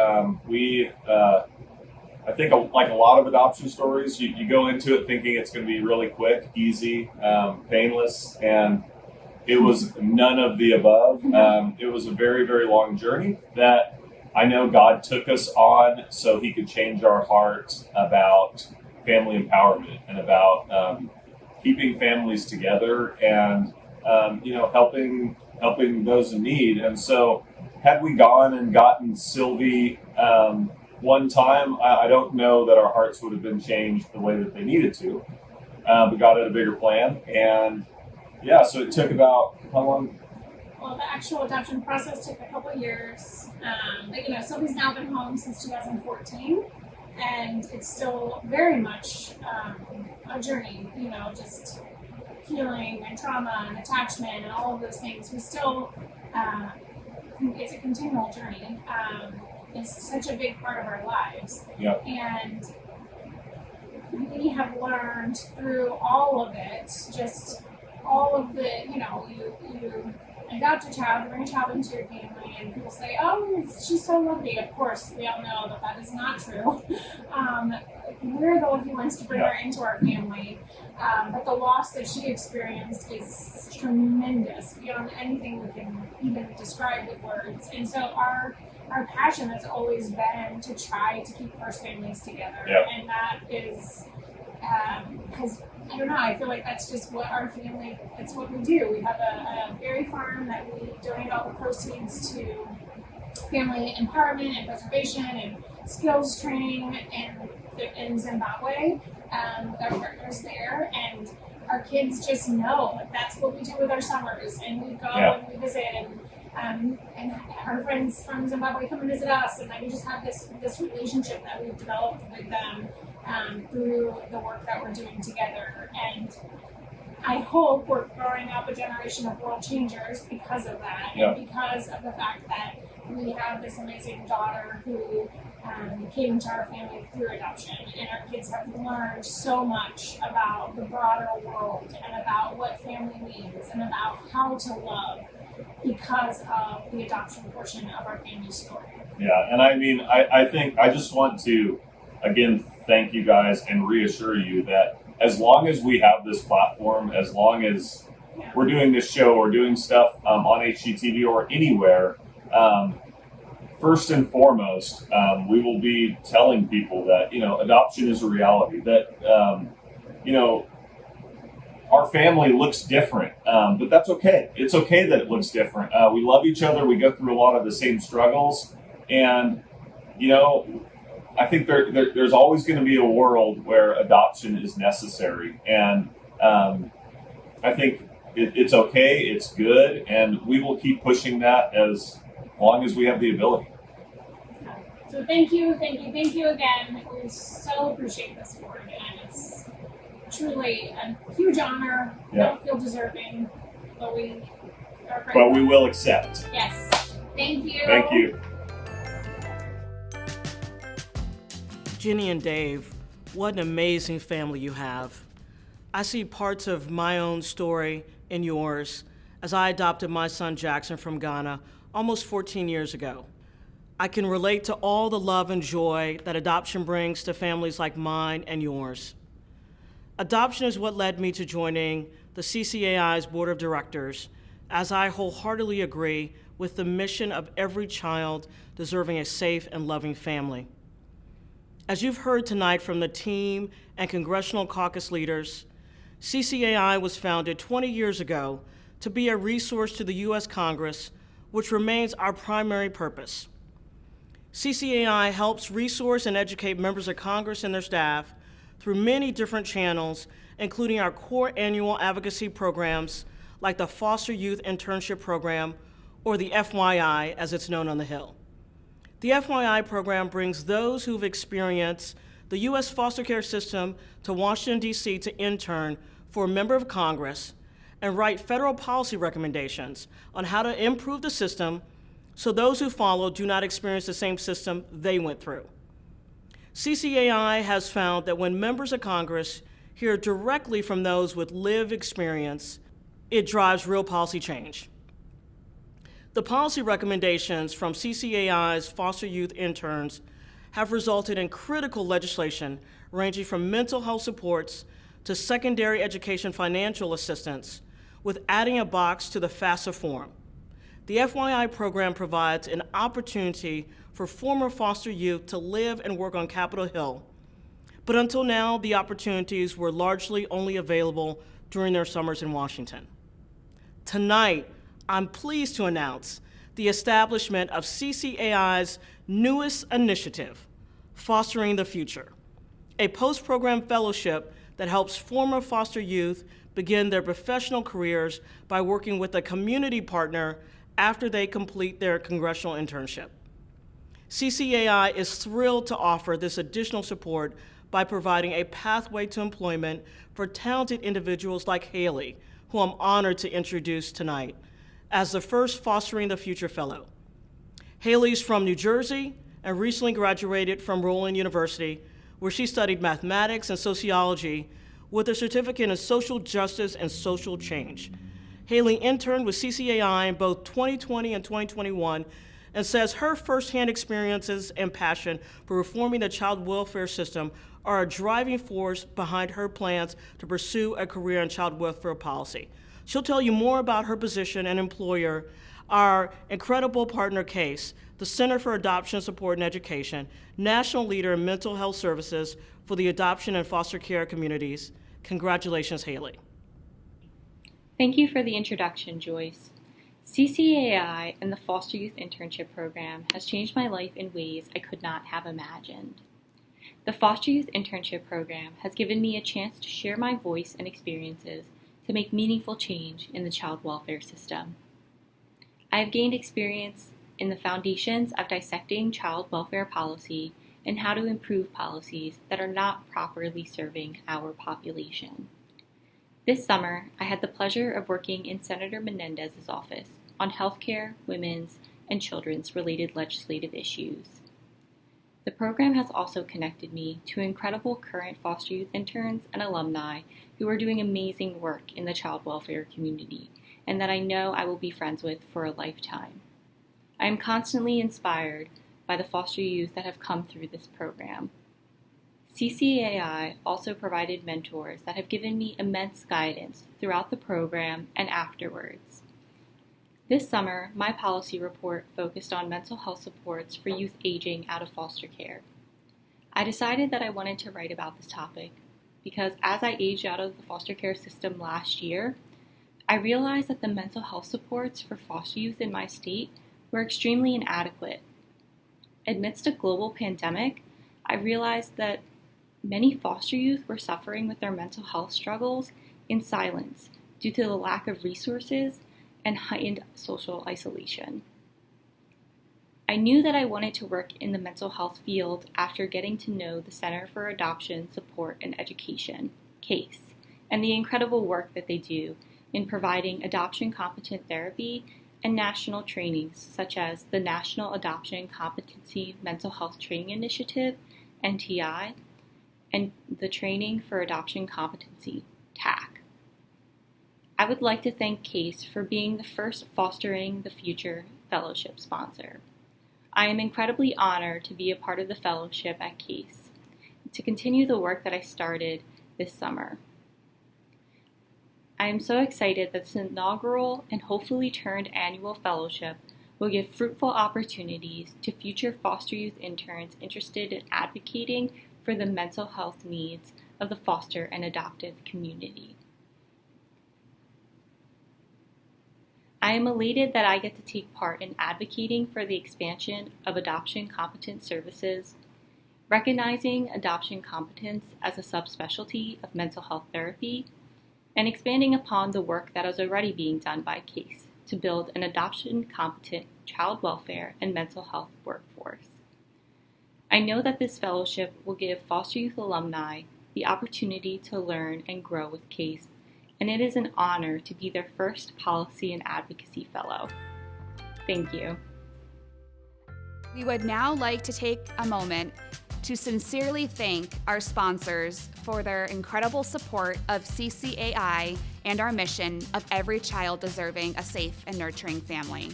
I think like a lot of adoption stories, you go into it thinking it's going to be really quick, easy, painless, and it was none of the above. It was a very, very long journey that I know God took us on so He could change our hearts about family empowerment and about keeping families together and helping those in need. And so, had we gone and gotten Sylvie one time, I don't know that our hearts would have been changed the way that they needed to. But God had a bigger plan, and yeah, so it took about how long? Well, the actual adoption process took a couple of years. But, Sylvie's now been home since 2014, and it's still very much a journey, just healing and trauma and attachment and all of those things. We still, it's a continual journey. It's such a big part of our lives. Yep. And we have learned through all of it, just all of the, you adopt a child, bring a child into your family, and people say, oh, she's so lovely. Of course, we all know that is not true. We're the lucky ones to bring her into our family. But the loss that she experienced is tremendous, beyond anything we can even describe with words. And so our passion has always been to try to keep first families together. Yep. And that is, I don't know, I feel like that's just what our family, it's what we do. We have a dairy farm that we donate all the proceeds to family empowerment and preservation and skills training in Zimbabwe with our partners there. And our kids just know that that's what we do with our summers. And we go and we visit, and our friends from Zimbabwe come and visit us, and then we just have this relationship that we've developed with them through the work that we're doing together. And I hope we're growing up a generation of world changers because of that, and because of the fact that we have this amazing daughter who came to our family through adoption, and our kids have learned so much about the broader world and about what family means and about how to love because of the adoption portion of our family story. Yeah, and I mean, I think I just want to, again, thank you guys and reassure you that as long as we have this platform, as long as we're doing this show or doing stuff on HGTV or anywhere, first and foremost, we will be telling people that, adoption is a reality, that, our family looks different, but that's okay. It's okay that it looks different. We love each other. We go through a lot of the same struggles. And, I think there's always going to be a world where adoption is necessary. And I think it's okay. It's good. And we will keep pushing that as long as we have the ability. So thank you again. We so appreciate this award, and it's truly a huge honor. We don't feel deserving, but we are grateful. But we will accept. Yes. Thank you. Thank you. Jenny and Dave, what an amazing family you have. I see parts of my own story in yours as I adopted my son Jackson from Ghana almost 14 years ago. I can relate to all the love and joy that adoption brings to families like mine and yours. Adoption is what led me to joining the CCAI's Board of Directors, as I wholeheartedly agree with the mission of every child deserving a safe and loving family. As you've heard tonight from the team and congressional caucus leaders, CCAI was founded 20 years ago to be a resource to the U.S. Congress, which remains our primary purpose. CCAI helps resource and educate members of Congress and their staff through many different channels, including our core annual advocacy programs like the Foster Youth Internship Program, or the FYI as it's known on the Hill. The FYI program brings those who've experienced the U.S. foster care system to Washington, D.C. to intern for a member of Congress and write federal policy recommendations on how to improve the system so those who follow do not experience the same system they went through. CCAI has found that when members of Congress hear directly from those with lived experience, it drives real policy change. The policy recommendations from CCAI's foster youth interns have resulted in critical legislation ranging from mental health supports to secondary education financial assistance, with adding a box to the FAFSA form. The FYI program provides an opportunity for former foster youth to live and work on Capitol Hill, but until now, the opportunities were largely only available during their summers in Washington. Tonight, I'm pleased to announce the establishment of CCAI's newest initiative, Fostering the Future, a post-program fellowship that helps former foster youth begin their professional careers by working with a community partner after they complete their congressional internship. CCAI is thrilled to offer this additional support by providing a pathway to employment for talented individuals like Haley, who I'm honored to introduce tonight as the first Fostering the Future Fellow. Haley's from New Jersey and recently graduated from Roland University, where she studied mathematics and sociology with a certificate in social justice and social change. Haley interned with CCAI in both 2020 and 2021 and says her firsthand experiences and passion for reforming the child welfare system are a driving force behind her plans to pursue a career in child welfare policy. She'll tell you more about her position and employer, our incredible partner CASE, the Center for Adoption Support and Education, national leader in mental health services for the adoption and foster care communities. Congratulations, Haley. Thank you for the introduction, Joyce. CCAI and the Foster Youth Internship Program has changed my life in ways I could not have imagined. The Foster Youth Internship Program has given me a chance to share my voice and experiences to make meaningful change in the child welfare system. I have gained experience in the foundations of dissecting child welfare policy and how to improve policies that are not properly serving our population. This summer, I had the pleasure of working in Senator Menendez's office on healthcare, women's, and children's related legislative issues. The program has also connected me to incredible current foster youth interns and alumni who are doing amazing work in the child welfare community and that I know I will be friends with for a lifetime. I am constantly inspired by the foster youth that have come through this program. CCAI also provided mentors that have given me immense guidance throughout the program and afterwards. This summer, my policy report focused on mental health supports for youth aging out of foster care. I decided that I wanted to write about this topic because as I aged out of the foster care system last year, I realized that the mental health supports for foster youth in my state were extremely inadequate. Amidst a global pandemic, I realized that many foster youth were suffering with their mental health struggles in silence due to the lack of resources and heightened social isolation. I knew that I wanted to work in the mental health field after getting to know the Center for Adoption Support and Education, CASE, and the incredible work that they do in providing adoption competent therapy and national trainings such as the National Adoption Competency Mental Health Training Initiative, NTI, and the Training for Adoption Competency, TAC. I would like to thank CASE for being the first Fostering the Future Fellowship sponsor. I am incredibly honored to be a part of the fellowship at CASE, to continue the work that I started this summer. I am so excited that this inaugural and hopefully turned annual fellowship will give fruitful opportunities to future foster youth interns interested in advocating for the mental health needs of the foster and adoptive community. I am elated that I get to take part in advocating for the expansion of adoption competent services, recognizing adoption competence as a subspecialty of mental health therapy, and expanding upon the work that is already being done by CASE to build an adoption-competent child welfare and mental health workforce. I know that this fellowship will give foster youth alumni the opportunity to learn and grow with CASE, and it is an honor to be their first Policy and Advocacy Fellow. Thank you. We would now like to take a moment to sincerely thank our sponsors for their incredible support of CCAI and our mission of every child deserving a safe and nurturing family.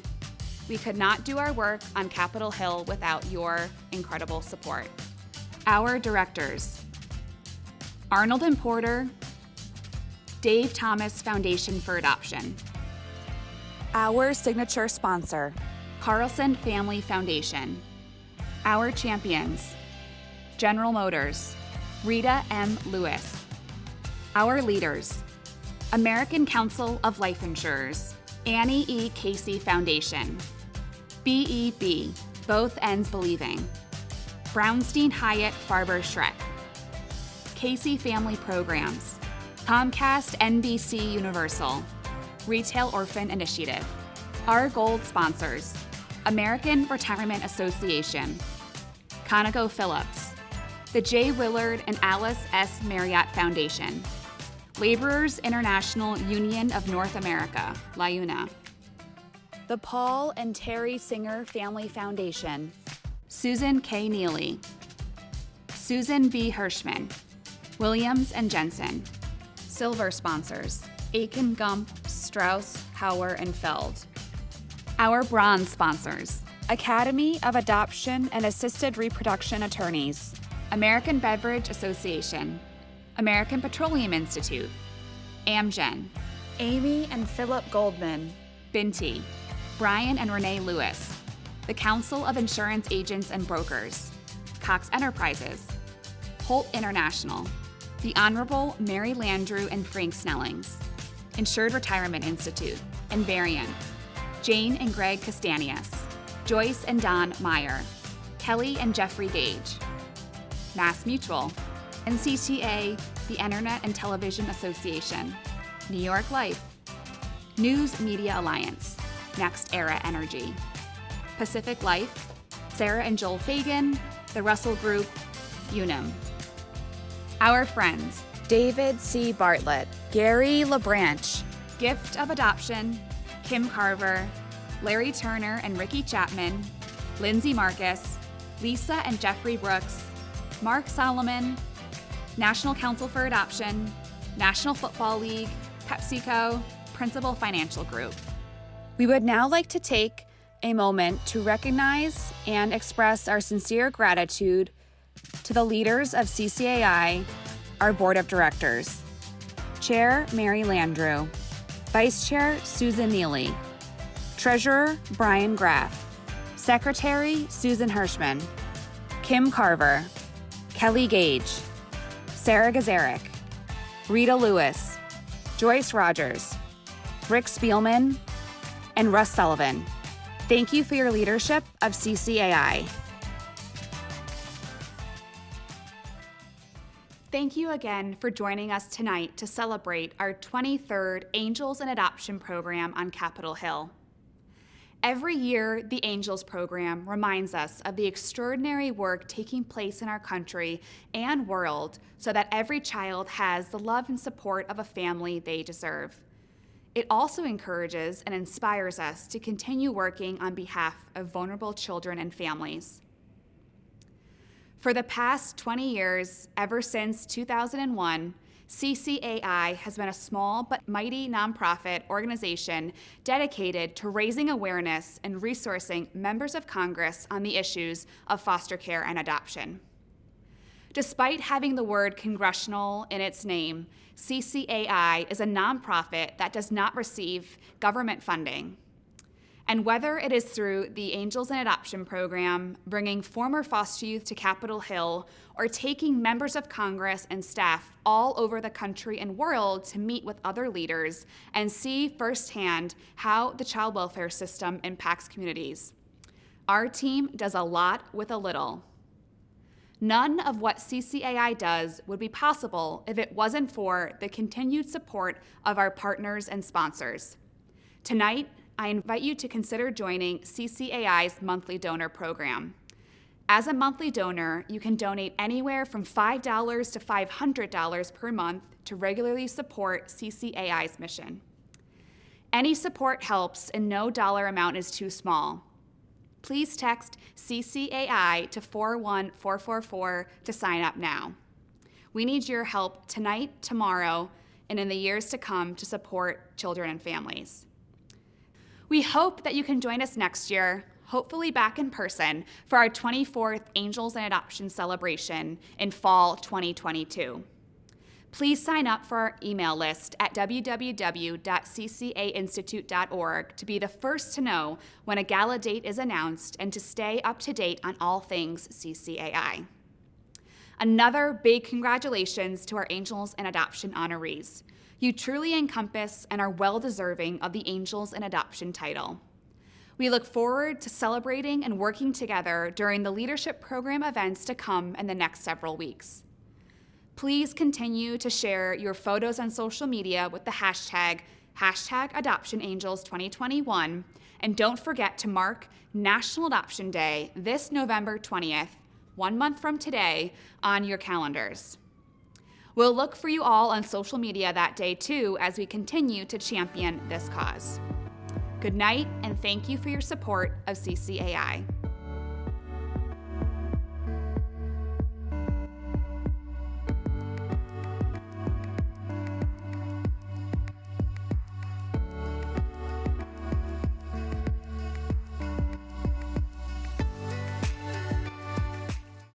We could not do our work on Capitol Hill without your incredible support. Our directors, Arnold and Porter, Dave Thomas Foundation for Adoption. Our signature sponsor, Carlson Family Foundation. Our champions, General Motors, Rita M. Lewis. Our leaders, American Council of Life Insurers, Annie E. Casey Foundation, BEB, Both Ends Believing, Brownstein Hyatt Farber Schreck, Casey Family Programs, Comcast NBC Universal, Retail Orphan Initiative. Our gold sponsors: American Retirement Association, ConocoPhillips, the J. Willard and Alice S. Marriott Foundation, Laborers International Union of North America, LIUNA, the Paul and Terry Singer Family Foundation, Susan K. Neely, Susan B. Hirschman, Williams and Jensen. Silver sponsors: Aiken Gump, Strauss, Hauer, and Feld. Our bronze sponsors: Academy of Adoption and Assisted Reproduction Attorneys, American Beverage Association, American Petroleum Institute, Amgen, Amy and Philip Goldman, Binti, Brian and Renee Lewis, the Council of Insurance Agents and Brokers, Cox Enterprises, Holt International, the Honorable Mary Landrew and Frank Snellings, Insured Retirement Institute, Invariant, Jane and Greg Castanius, Joyce and Don Meyer, Kelly and Jeffrey Gage, Mass Mutual, NCTA, the Internet and Television Association, New York Life, News Media Alliance, Next Era Energy, Pacific Life, Sarah and Joel Fagan, the Russell Group, Unum. Our friends: David C. Bartlett, Gary LeBranch, Gift of Adoption, Kim Carver, Larry Turner and Ricky Chapman, Lindsay Marcus, Lisa and Jeffrey Brooks, Mark Solomon, National Council for Adoption, National Football League, PepsiCo, Principal Financial Group. We would now like to take a moment to recognize and express our sincere gratitude to the leaders of CCAI, our Board of Directors. Chair Mary Landrew, Vice Chair Susan Neely, Treasurer Brian Graff, Secretary Susan Hirschman, Kim Carver, Kelly Gage, Sarah Gazarek, Rita Lewis, Joyce Rogers, Rick Spielman, and Russ Sullivan. Thank you for your leadership of CCAI. Thank you again for joining us tonight to celebrate our 23rd Angels in Adoption program on Capitol Hill. Every year, the Angels program reminds us of the extraordinary work taking place in our country and world so that every child has the love and support of a family they deserve. It also encourages and inspires us to continue working on behalf of vulnerable children and families. For the past 20 years, ever since 2001, CCAI has been a small but mighty nonprofit organization dedicated to raising awareness and resourcing members of Congress on the issues of foster care and adoption. Despite having the word congressional in its name, CCAI is a nonprofit that does not receive government funding. And whether it is through the Angels in Adoption program, bringing former foster youth to Capitol Hill, or taking members of Congress and staff all over the country and world to meet with other leaders and see firsthand how the child welfare system impacts communities, our team does a lot with a little. None of what CCAI does would be possible if it wasn't for the continued support of our partners and sponsors. Tonight, I invite you to consider joining CCAI's monthly donor program. As a monthly donor, you can donate anywhere from $5 to $500 per month to regularly support CCAI's mission. Any support helps and no dollar amount is too small. Please text CCAI to 41444 to sign up now. We need your help tonight, tomorrow, and in the years to come to support children and families. We hope that you can join us next year, hopefully back in person, for our 24th Angels in Adoption celebration in fall 2022. Please sign up for our email list at www.ccainstitute.org to be the first to know when a gala date is announced and to stay up to date on all things CCAI. Another big congratulations to our Angels in Adoption honorees. You truly encompass and are well-deserving of the Angels in Adoption title. We look forward to celebrating and working together during the leadership program events to come in the next several weeks. Please continue to share your photos on social media with the hashtag #AdoptionAngels2021, and don't forget to mark National Adoption Day this November 20th, 1 month from today, on your calendars. We'll look for you all on social media that day too as we continue to champion this cause. Good night, and thank you for your support of CCAI.